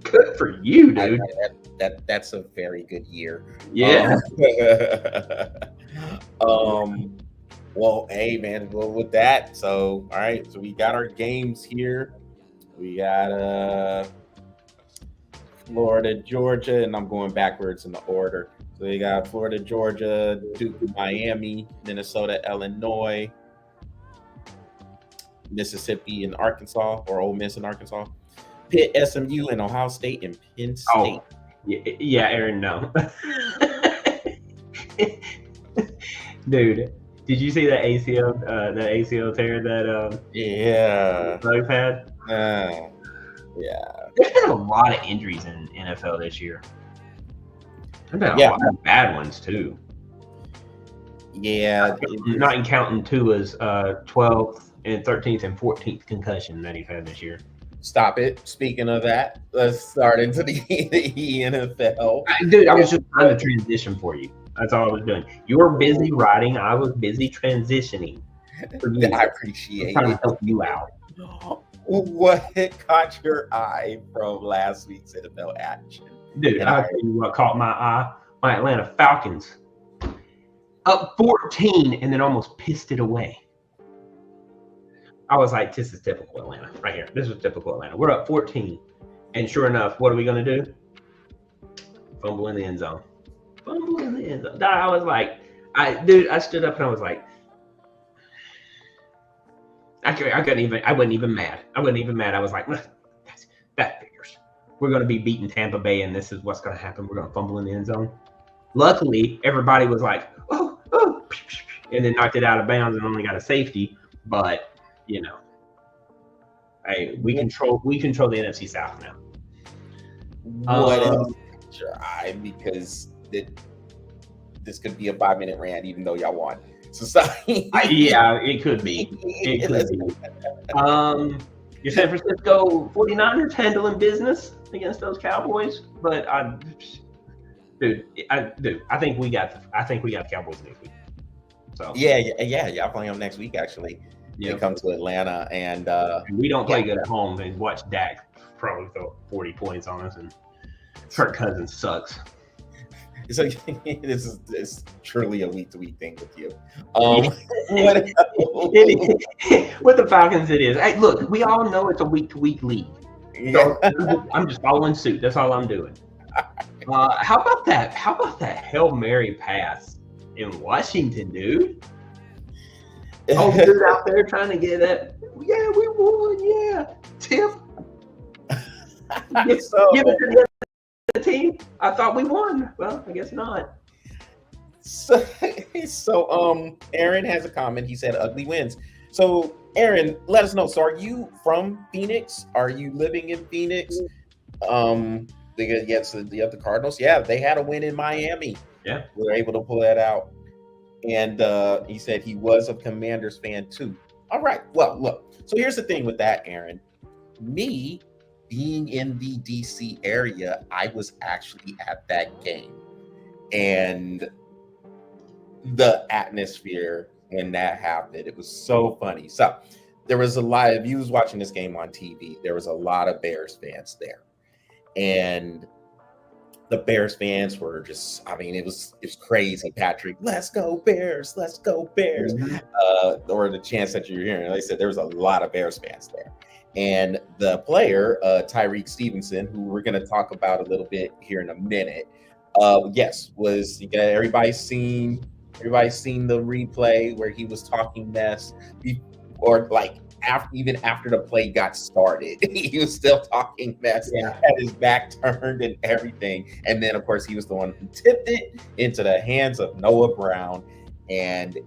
good for you, dude. That's a very good year. Yeah. Well, hey, man. Well, with that, so all right. So we got our games here. We got Florida, Georgia, and I'm going backwards in the order. So we got Florida, Georgia, Duke, Miami, Minnesota, Illinois, Mississippi, and Arkansas, or Ole Miss and Arkansas, Pitt, SMU, and Ohio State, and Penn State. Oh, yeah, Aaron, no. Dude, did you see that ACL tear that Bugs had? Yeah. There's been a lot of injuries in NFL this year. There's been a lot of bad ones too. Yeah. Not counting Tua's 12th and 13th and 14th concussion that he's had this year. Stop it. Speaking of that, let's start into the NFL. Dude, I was just trying to transition for you. That's all I was doing. You were busy writing. I was busy transitioning. I appreciate it. Trying to help you out. What caught your eye from last week's NFL action? Dude, I'll tell you what caught my eye. My Atlanta Falcons up 14 and then almost pissed it away. I was like, this is typical Atlanta right here. This is typical Atlanta. We're up 14. And sure enough, what are we going to do? Fumble in the end zone. Fumble in the end zone. I was like, I stood up and I was like, I wasn't even mad. I was like, that figures. We're going to be beating Tampa Bay, and this is what's going to happen. We're going to fumble in the end zone. Luckily, everybody was like, oh, and then knocked it out of bounds and only got a safety. But, you know, hey, we control the NFC South now. What else caught your eye? Because this could be a 5-minute rant, even though y'all won. So yeah, it could be. Your San Francisco 49ers handling business against those Cowboys, but I think we got the Cowboys next week. So yeah, y'all playing them next week actually. Yeah, it comes to Atlanta, and we don't play good at home. And watch Dak probably throw 40 points on us, and Kirk Cousins sucks. So this is truly a week-to-week thing with you. With the Falcons, it is. Hey, look, we all know it's a week-to-week league. So I'm just following suit. That's all I'm doing. How about that? How about that Hail Mary pass in Washington, dude? Oh, dude out there trying to get that. Yeah, we won. Yeah, Tip. Give it to the team. I thought we won. Well, I guess not. So Aaron has a comment. He said ugly wins. So Aaron, let us know. So are you from Phoenix? Are you living in Phoenix? Against the Cardinals? Yeah, they had a win in Miami. Yeah. We were able to pull that out. And he said he was a Commanders fan too. All right. Well, look. So here's the thing with that, Aaron. Me being in the DC area, I was actually at that game. And the atmosphere when that happened, it was so funny. So there was a lot of, if you was watching this game on TV, there was a lot of Bears fans there. And the Bears fans were just, I mean, it was crazy, Patrick. Let's go Bears, let's go Bears. Mm-hmm. Or the chants that you're hearing. Like I said, there was a lot of Bears fans there. And the player, Tyrique Stevenson, who we're going to talk about a little bit here in a minute, yes, was everybody's seen the replay where he was talking mess, or like even after the play got started, he was still talking mess, had his back turned and everything. And then, of course, he was the one who tipped it into the hands of Noah Brown. And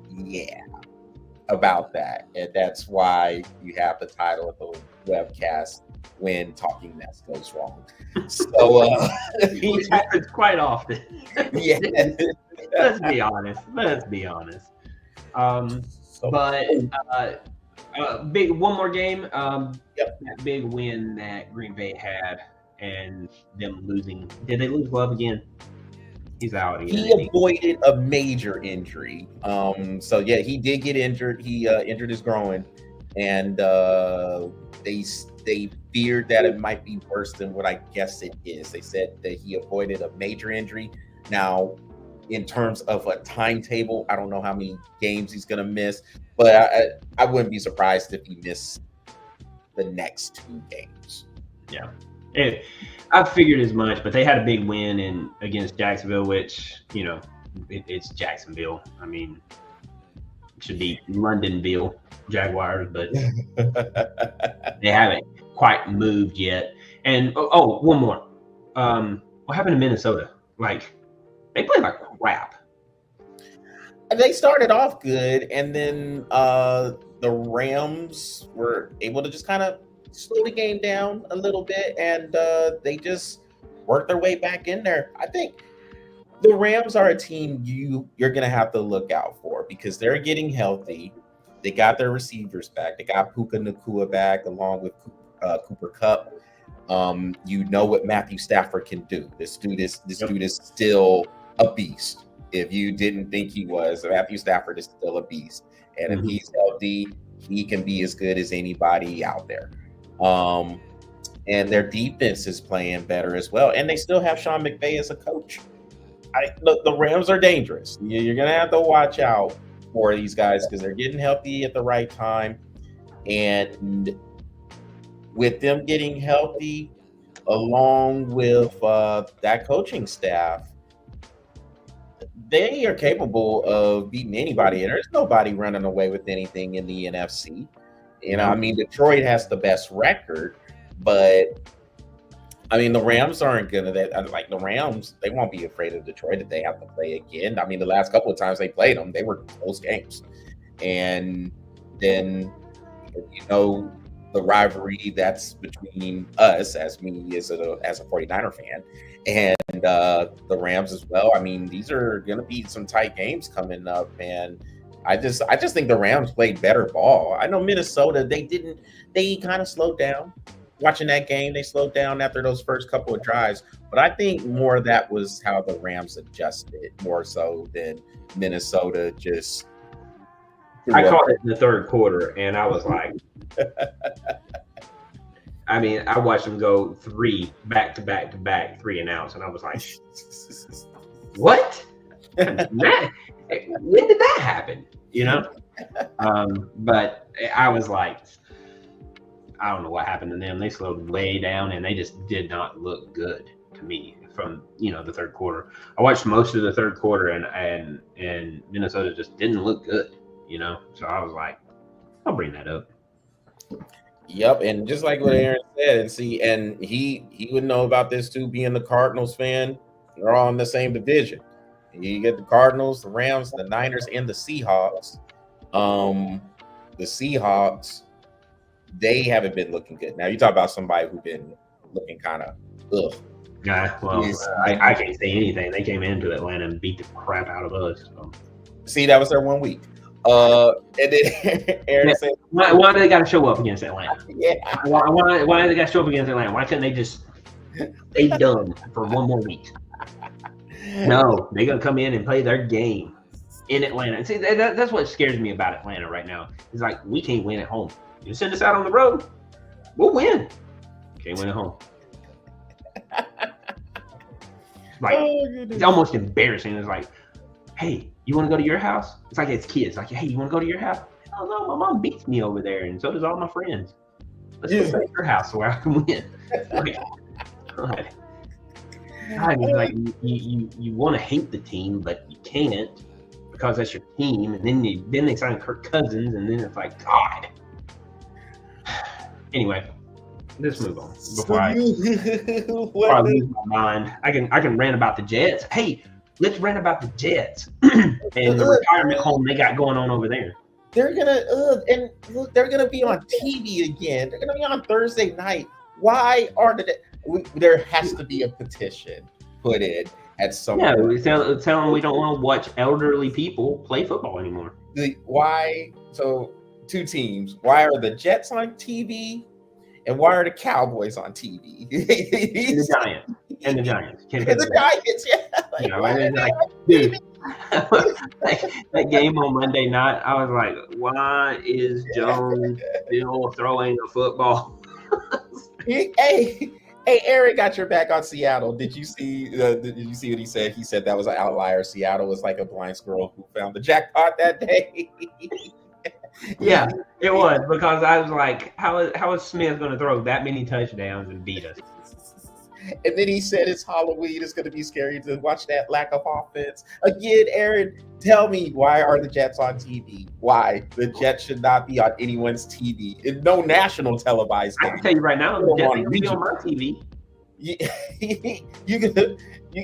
about that. And that's why you have the title of the webcast, When Talking Mess Goes Wrong. So it happens quite often. Yeah. Let's be honest. Big one more game. That big win that Green Bay had and them losing. Did they lose Love again? He's out again. He avoided a major injury. So yeah, he did get injured. He injured his groin, and they feared that it might be worse than what I guess it is. They said that he avoided a major injury. Now, in terms of a timetable, I don't know how many games he's going to miss, but I wouldn't be surprised if he missed the next 2 games. Yeah. I figured as much, but they had a big win against Jacksonville, which, it's Jacksonville. I mean, it should be Londonville Jaguars, but they haven't quite moved yet. And, one more. What happened to Minnesota? Like, they played like crap. They started off good, and then the Rams were able to just kind of slow the game down a little bit, and they just worked their way back in there. I think the Rams are a team you're going to have to look out for because they're getting healthy. They got their receivers back. They got Puka Nacua back along with Cooper Kupp. You know what Matthew Stafford can do. This dude is still a beast. If you didn't think he was, Matthew Stafford is still a beast. And if he's healthy, he can be as good as anybody out there. And their defense is playing better as well. And they still have Sean McVay as a coach. The Rams are dangerous. You're going to have to watch out for these guys because they're getting healthy at the right time. And with them getting healthy, along with that coaching staff, they are capable of beating anybody. And there's nobody running away with anything in the NFC. I mean, Detroit has the best record, but I mean, the Rams aren't going to, like the Rams, they won't be afraid of Detroit if they have to play again. I mean, the last couple of times they played them, they were close games. And then, the rivalry that's between us, as me as a 49er fan, and the Rams as well. I mean, these are going to be some tight games coming up, and I just think the Rams played better ball. I know Minnesota, they kind of slowed down. Watching that game, they slowed down after those first couple of drives, but I think more of that was how the Rams adjusted more so than Minnesota just. I caught it in the third quarter, and I was like, I mean, I watched them go 3 back to back to back 3-and-outs, and I was like, "What? When did that happen?" You know. But I was like, I don't know what happened to them. They slowed way down, and they just did not look good to me from the third quarter. I watched most of the third quarter, and Minnesota just didn't look good. So I was like, I'll bring that up. Yep, and just like what Aaron said, and he would know about this too, being the Cardinals fan. They're all in the same division. You get the Cardinals, the Rams, the Niners, and the Seahawks. The Seahawks, they haven't been looking good. Now you talk about somebody who's been looking kind of ugh. Yeah, well, I can't say anything. They came into Atlanta and beat the crap out of us. So. See, that was their 1 week. And then Aaron said, why do they got to show up against Atlanta? Yeah. Why do they got to show up against Atlanta? Why couldn't they just stay done for 1 more week? No, they're going to come in and play their game in Atlanta. And see, that's what scares me about Atlanta right now. It's like, we can't win at home. You send us out on the road, we'll win. Can't win at home. Like, it's almost embarrassing. It's like, hey, you want to go to your house? It's like it's kids. Like, hey, you want to go to your house? Oh, no, my mom beats me over there, and so does all my friends. Let's go to your house where I can win. Like, God. I mean, like, you want to hate the team, but you can't because that's your team. And then they sign Kirk Cousins, and then it's like, God. Anyway, let's move on before I lose my mind. I can rant about the Jets. Hey, let's rant about the Jets and the retirement home they got going on over there. They're gonna be on TV again. They're gonna be on Thursday night. Why are there has to be a petition put in at some point. Yeah, we tell them we don't want to watch elderly people play football anymore. Why? So 2 teams. Why are the Jets on TV? And why are the Cowboys on TV? The Giants. And the Giants. And the Giants, yeah. Dude, that game on Monday night, I was like, why is Jones still throwing a football? Hey, Eric got your back on Seattle. Did you see? Did you see what he said? He said that was an outlier. Seattle was like a blind squirrel who found the jackpot that day. Yeah, it was, because I was like, how is Smith going to throw that many touchdowns and beat us? And then he said it's Halloween. It's going to be scary to watch that lack of offense. Again, Aaron, tell me, why are the Jets on TV? Why? The Jets should not be on anyone's TV. It's no national televised game. I can tell you right now, the Jets will be on my TV.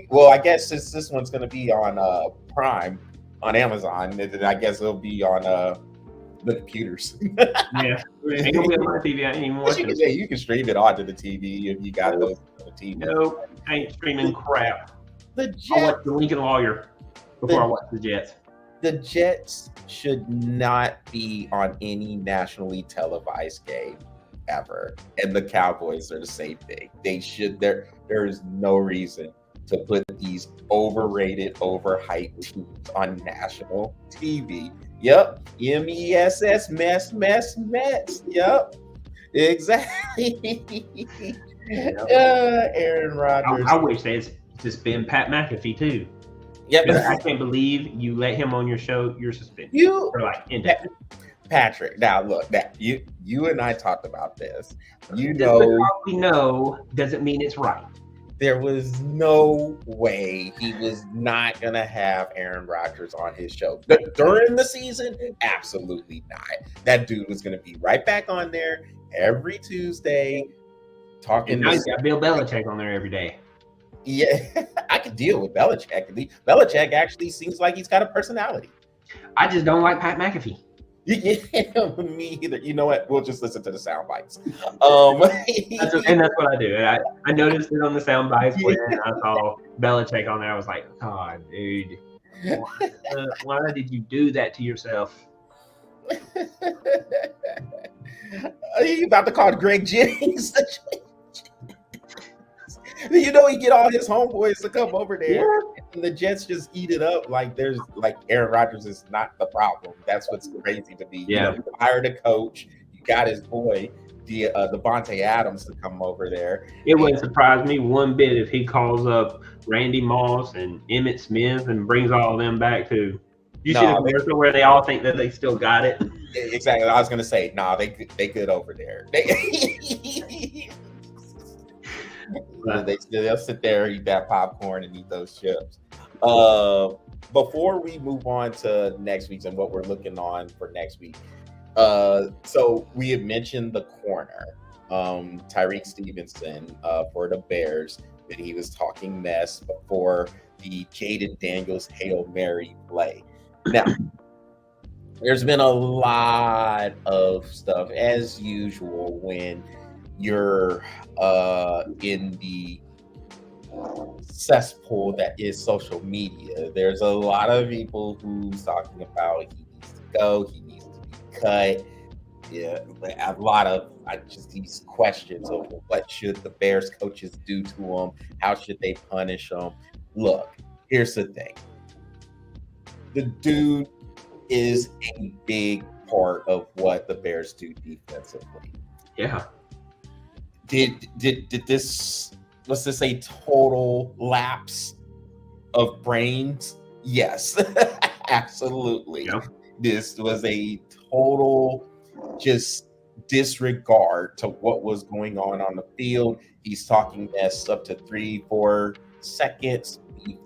Well, I guess since this one's going to be on Prime on Amazon, then I guess it'll be on the computers. Yeah, ain't gonna be on my TV. I ain't even watching it. You can stream it onto the TV if you got those on the TV. No, I ain't streaming crap. The Jets. I watch the Lincoln Lawyer before I watch the Jets. The Jets should not be on any nationally televised game ever, and the Cowboys are the same thing. They should. There is no reason to put these overrated, overhyped teams on national TV. Yep, MESS, mess. Yep, exactly. Aaron Rodgers. I wish they'd just been Pat McAfee too. Yep. I can't believe you let him on your show. You're suspended. Patrick. Now look, that you and I talked about this. We know doesn't mean it's right. There was no way he was not going to have Aaron Rodgers on his show. During the season, absolutely not. That dude was going to be right back on there every Tuesday talking. And now he's got Bill Belichick on there every day. Yeah, I could deal with Belichick. Belichick actually seems like he's got a personality. I just don't like Pat McAfee. Yeah, me either. You know what? We'll just listen to the sound bites. And that's what I do. I noticed it on the sound bites when I saw Belichick on there. I was like, God, dude, why did you do that to yourself? Are you about to call Greg Jennings? You know, he get all his homeboys to come over there, and the Jets just eat it up. Like Aaron Rodgers is not the problem. That's what's crazy to me. Yeah, you hired a coach. You got his boy. Devontae Adams to come over there. It wouldn't surprise me one bit if he calls up Randy Moss and Emmitt Smith and brings all of them back too. You see the commercial where they all think that they still got it? Exactly. I was gonna say, they good over there. They'll sit there, eat that popcorn, and eat those chips. Before we move on to next week's and what we're looking on for next week, so we had mentioned the corner, Tyrique Stevenson, for the Bears, that he was talking mess before the Jaden Daniels Hail Mary play. Now, there's been a lot of stuff, as usual, when you're in the cesspool that is social media. There's a lot of people who's talking about he needs to go, he needs to be cut. Yeah, a lot of just these questions of what should the Bears coaches do to him? How should they punish him? Look, here's the thing. The dude is a big part of what the Bears do defensively. Yeah. Did this, was this a total lapse of brains? Yes, absolutely. Yeah. This was a total just disregard to what was going on the field. He's talking mess up to 3-4 seconds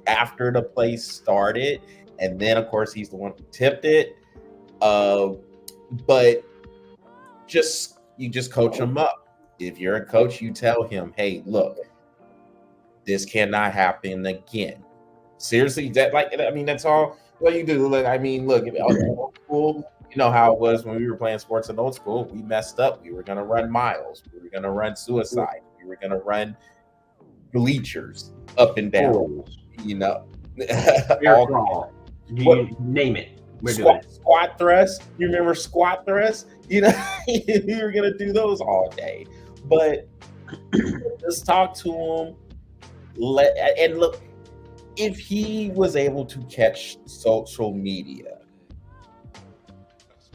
after the play started. And then, of course, he's the one who tipped it. But you just coach him up. If you're a coach, you tell him, hey, look, this cannot happen again. Seriously, that's all what you do. Look, old school, you know how it was when we were playing sports in old school. We messed up. We were going to run miles. We were going to run suicide. We were going to run bleachers up and down. Name it. Squat thrust. You remember squat thrust? You were going to do those all day. But just talk to him. And look, if he was able to catch social media,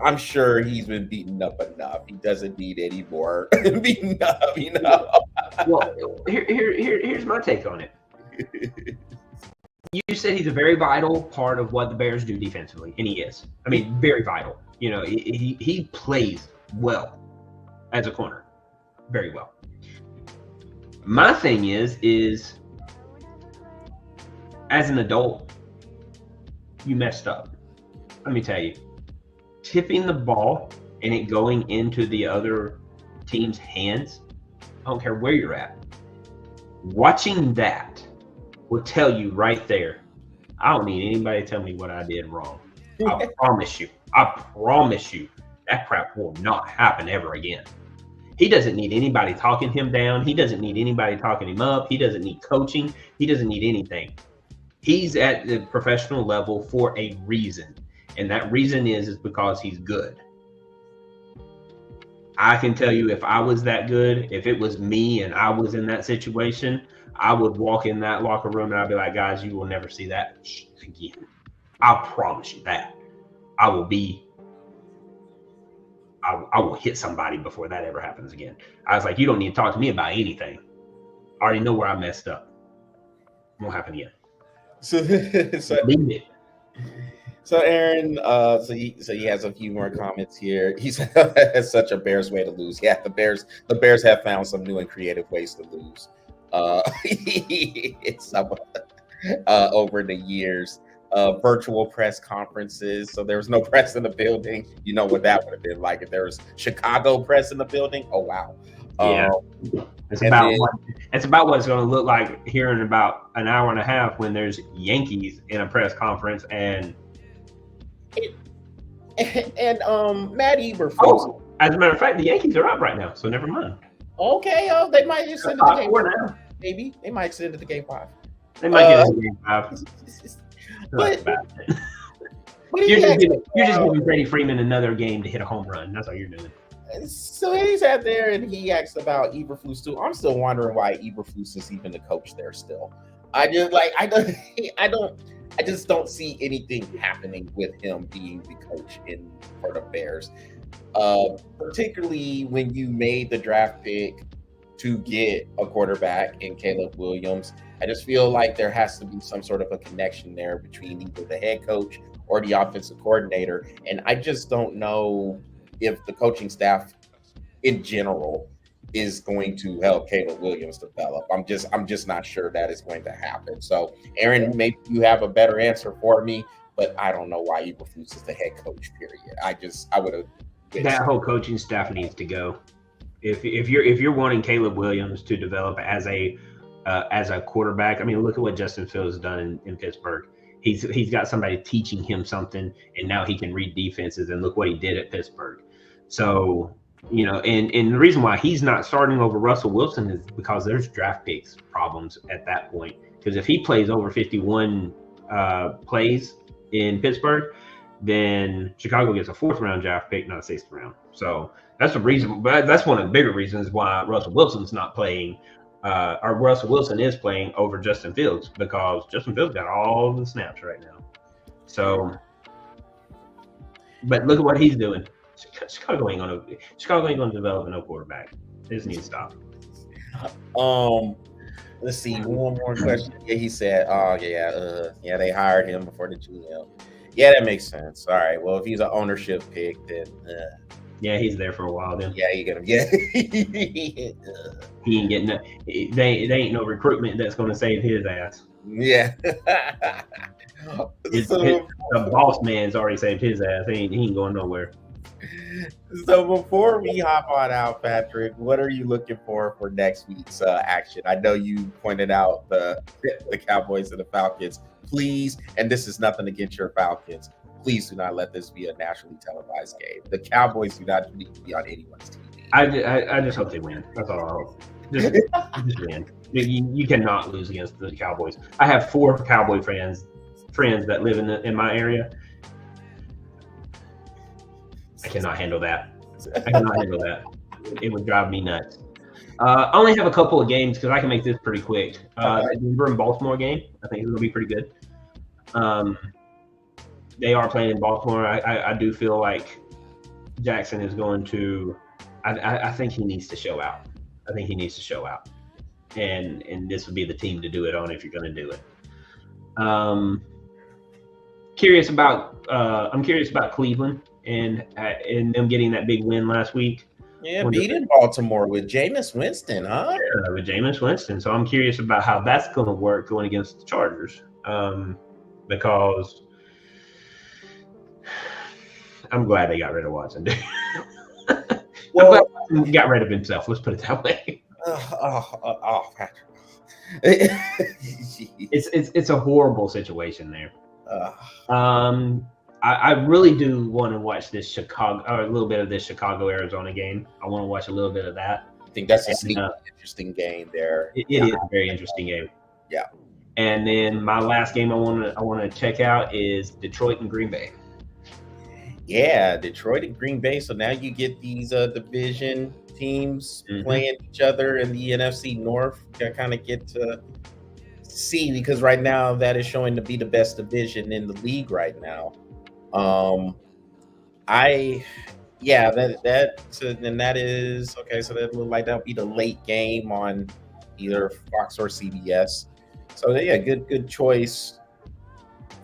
I'm sure he's been beaten up enough. He doesn't need any more beaten up, Well, here's my take on it. You said he's a very vital part of what the Bears do defensively, and he is. I mean, very vital. He plays well as a corner, very well. My thing is as an adult, you messed up. Let me tell you, tipping the ball and it going into the other team's hands, I don't care where you're at. Watching that will tell you right there, I don't need anybody to tell me what I did wrong. I promise you, that crap will not happen ever again. He doesn't need anybody talking him down. He doesn't need anybody talking him up. He doesn't need coaching. He doesn't need anything. He's at the professional level for a reason. And that reason is because he's good. I can tell you, if I was that good, if it was me and I was in that situation, I would walk in that locker room and I'd be like, guys, you will never see that again. I promise you that. I will hit somebody before that ever happens again. I was like, you don't need to talk to me about anything. I already know where I messed up. It won't happen again. So leave it. So Aaron, so he has a few more comments here. He said it's such a Bears way to lose. Yeah, the Bears have found some new and creative ways to lose. It's over the years. Virtual press conferences. So there was no press in the building. You know what that would have been like if there was Chicago press in the building. Oh wow. Yeah. It's about what it's going to look like here in about an hour and a half when there's Yankees in a press conference and Matt Eberflus. Oh, as a matter of fact, the Yankees are up right now, so never mind. Okay, they might extend it to game 5. Maybe they might extend it to game 5. They might get it to game 5. But you're just giving Freddie Freeman another game to hit a home run. That's all you're doing. So he's out there and he asked about Eberflus too. I'm still wondering why Eberflus is even the coach there still. I just don't see anything happening with him being the coach for the Bears. particularly when you made the draft pick to get a quarterback in Caleb Williams. I just feel like there has to be some sort of a connection there between either the head coach or the offensive coordinator. And I just don't know if the coaching staff in general is going to help Caleb Williams develop. I'm just not sure that is going to happen. So, Aaron, maybe you have a better answer for me, but I don't know why he refuses the head coach. Period. I would have. That whole coaching staff needs to go. If you're wanting Caleb Williams to develop as a quarterback, I mean, look at what Justin Fields has done in Pittsburgh. He's got somebody teaching him something, and now he can read defenses. And look what he did at Pittsburgh. So, you know, and the reason why he's not starting over Russell Wilson is because there's draft picks problems at that point. Because if he plays over 51 plays in Pittsburgh, then Chicago gets a 4th round draft pick, not a 6th round. So that's the reason. But that's one of the bigger reasons why Russell Wilson's not playing, or Russell Wilson is playing over Justin Fields, because Justin Fields got all the snaps right now. So, but look at what he's doing. Chicago ain't gonna develop no quarterback. They just need to stop. Let's see, one more question. Yeah, he said, they hired him before the GM. Yeah, that makes sense. All right. Well, if he's an ownership pick, then yeah, he's there for a while. Then he ain't getting that. They ain't no recruitment that's going to save his ass. Yeah. The boss man's already saved his ass. He ain't going nowhere. So before we hop on out, Patrick, what are you looking for next week's action? I know you pointed out the Cowboys and the Falcons. Please, and this is nothing against your Falcons, please do not let this be a nationally televised game. The Cowboys do not need to be on anyone's TV. I just hope they win. That's all I hope. Just win. You cannot lose against the Cowboys. I have 4 Cowboy friends that live in my area. I cannot handle that. It would drive me nuts. I only have a couple of games because I can make this pretty quick. The Denver and Baltimore game, I think it's going to be pretty good. They are playing in Baltimore. I do feel like Jackson is going to. I think he needs to show out. And this would be the team to do it on if you're going to do it. I'm curious about Cleveland and them getting that big win last week. Yeah, beating Baltimore with Jameis Winston, huh? Yeah, with Jameis Winston. So I'm curious about how that's going to work going against the Chargers, because I'm glad they got rid of Watson. Well, he got rid of himself. Let's put it that way. Patrick. It's a horrible situation there. I really do want to watch this a little bit of this Chicago-Arizona game. I want to watch a little bit of that. I think that's a interesting game there. It is a very interesting game. Yeah. And then my last game I want to check out is Detroit and Green Bay. Yeah, Detroit and Green Bay. So now you get these division teams playing each other in the NFC North. You kind of get to see, because right now that is showing to be the best division in the league right now. That is okay. So that look like that'll be the late game on either Fox or CBS. So yeah, good choice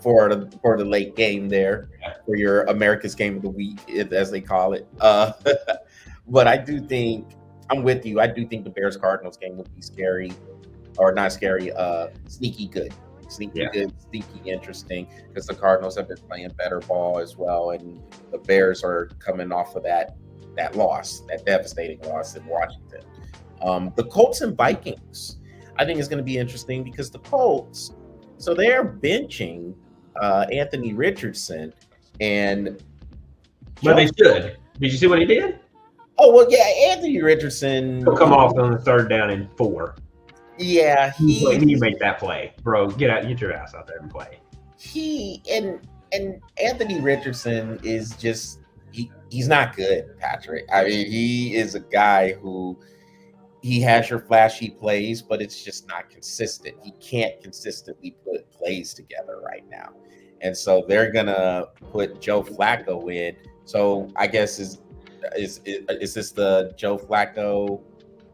for the late game there for your America's Game of the Week, as they call it. But I do think I'm with you. I do think the Bears Cardinals game will be scary, or not scary. Sneaky good. Good, sneaky interesting, because the Cardinals have been playing better ball as well, and the Bears are coming off of that loss, that devastating loss in Washington. The Colts and Vikings, I think is going to be interesting, because the Colts, so they're benching Anthony Richardson, and they should. Did you see what he did? Oh well, yeah, Anthony Richardson. He'll come off on the 3rd down and 4. Yeah, you make that play, bro. Get your ass out there and play. And Anthony Richardson is just he's not good, Patrick. I mean, he is a guy who he has your flashy plays, but it's just not consistent. He can't consistently put plays together right now, and so they're gonna put Joe Flacco in. So I guess Is this the Joe Flacco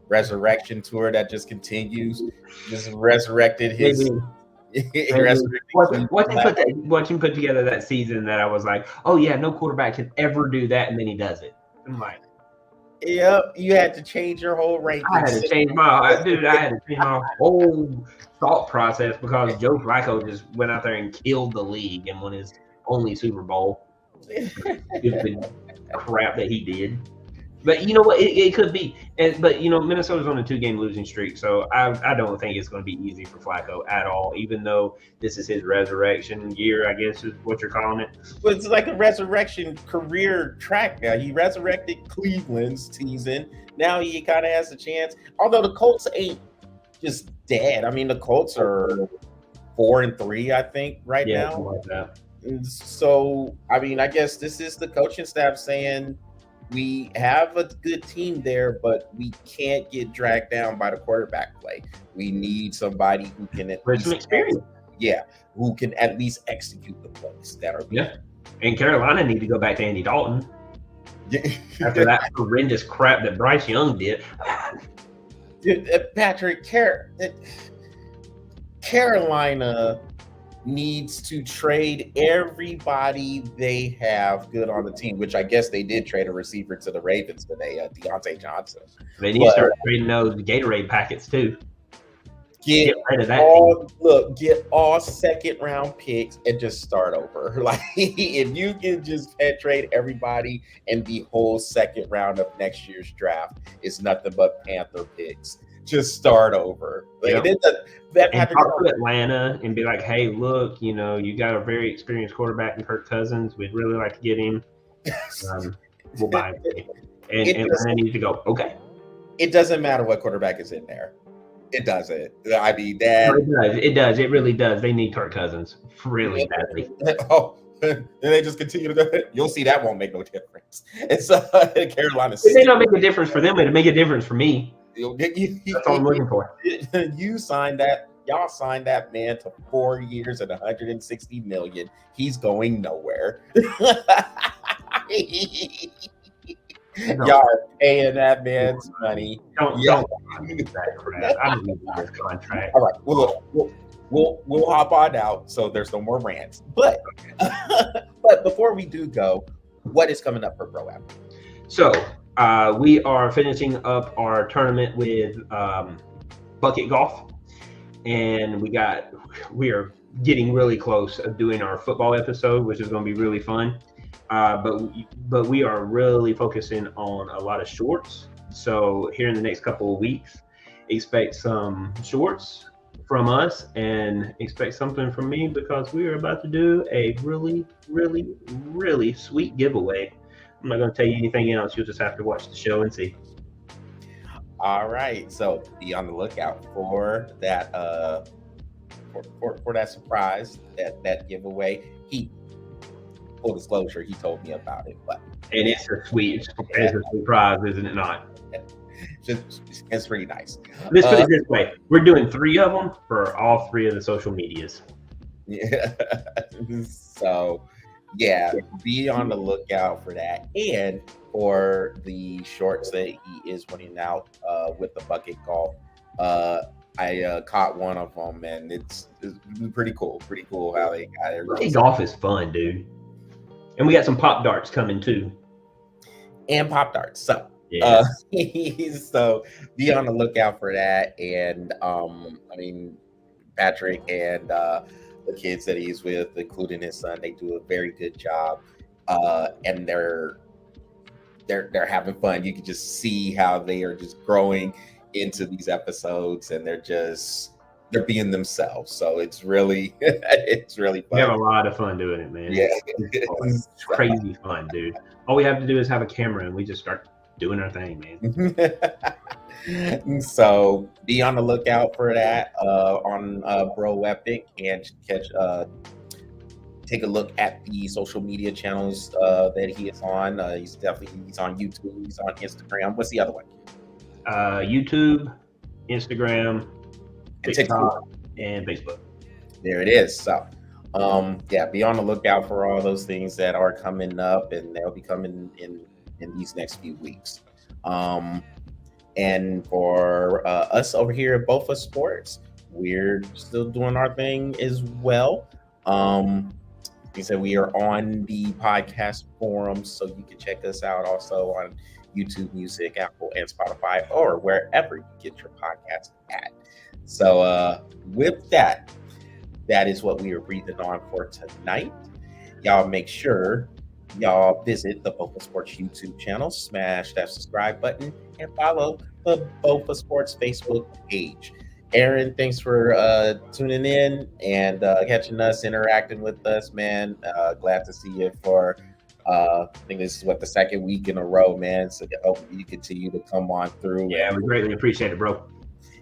resurrection tour that just continues? Just resurrected his. Watch him put together that season that I was like, oh yeah, no quarterback can ever do that, and then he does it. I'm like, yep, you had to change your whole rankings. I had to change my whole thought process because Joe Flacco just went out there and killed the league and won his only Super Bowl. Stupid crap that he did. But you know what? It could be. But, Minnesota's on a 2-game losing streak, so I don't think it's going to be easy for Flacco at all, even though this is his resurrection year, I guess is what you're calling it. Well, it's like a resurrection career track now. He resurrected Cleveland's season. Now he kind of has a chance. Although the Colts ain't just dead. I mean, the Colts are 4-3, I think, right now. Like that. So, I mean, I guess this is the coaching staff saying, we have a good team there, but we can't get dragged down by the quarterback play. We need somebody who can at least experience. Yeah, who can at least execute the plays that are. Yeah, and Carolina need to go back to Andy Dalton after that horrendous crap that Bryce Young did. Dude, Patrick, Carolina needs to trade everybody they have good on the team, which I guess they did trade a receiver to the Ravens today, Deontay Johnson. They need to start trading those Gatorade packets too. Get rid of that. Get all second-round picks and just start over. Like, if you can just trade everybody and the whole second round of next year's draft is nothing but Panther picks. Just start over. Like, and talk to Atlanta and be like, hey, look, you got a very experienced quarterback in Kirk Cousins. We'd really like to get him. We'll buy him. And Atlanta needs to go, okay. It doesn't matter what quarterback is in there. It doesn't. I mean, it does. It really does. They need Kirk Cousins really badly. Oh, and they just continue to go. You'll see that won't make no difference. It's Carolina. It may not make a difference for them, but it'll make a difference for me. That's all I'm looking for. You signed that. Y'all signed that man to 4 years at $160 million. He's going nowhere. Y'all are paying that man's money. Don't that crap. I don't need this contract. All right, we'll hop on out, so there's no more rants. But before we do go, what is coming up for Bro App? So we are finishing up our tournament with bucket golf, and we are getting really close of doing our football episode, which is going to be really fun. But we are really focusing on a lot of shorts. So here in the next couple of weeks, expect some shorts from us and expect something from me because we are about to do a really, really, really sweet giveaway. I'm not going to tell you anything else. You'll just have to watch the show and see. All right. So be on the lookout for that for that surprise, that giveaway. Full disclosure, he told me about it, and it's a sweet surprise, isn't it not? It's pretty nice. Let's put it this way: we're doing 3 of them for all 3 of the social medias. Yeah. So, yeah, be on the lookout for that, and for the shorts that he is winning out with the bucket golf. I caught one of them, and it's pretty cool. Pretty cool how they got it. Bucket golf is fun, dude. And we got some pop darts coming too. And pop darts. So, so be on the lookout for that. And I mean, Patrick and the kids that he's with, including his son, they do a very good job. And they're having fun. You can just see how they are just growing into these episodes, and they're being themselves. So it's really fun. We have a lot of fun doing it, man. Yeah. It's crazy fun, dude. All we have to do is have a camera and we just start doing our thing, man. So be on the lookout for that on Bro Epic, and take a look at the social media channels that he is on. He's on YouTube, he's on Instagram. What's the other one? YouTube, Instagram, TikTok, and Facebook. There it is. So, be on the lookout for all those things that are coming up, and they'll be coming in in these next few weeks. And for us over here at BOFA Sports, we're still doing our thing as well. Like I said, we are on the podcast forums, so you can check us out also on YouTube Music, Apple, and Spotify, or wherever you get your podcast at. So with that is what we are breathing on for tonight. Y'all make sure y'all visit the BOFA Sports YouTube channel, smash that subscribe button, and follow the BOFA Sports Facebook page. Aaron, thanks for tuning in and catching us, interacting with us, man. Glad to see you for, I think this is the second week in a row, man. So I hope you continue to come on through. Yeah, we greatly appreciate it, bro.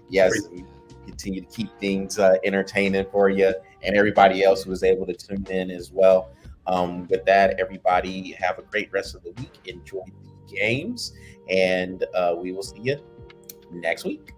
Yes, we continue to keep things entertaining for you and everybody else who was able to tune in as well. With that, everybody have a great rest of the week. Enjoy the games, and we will see you next week.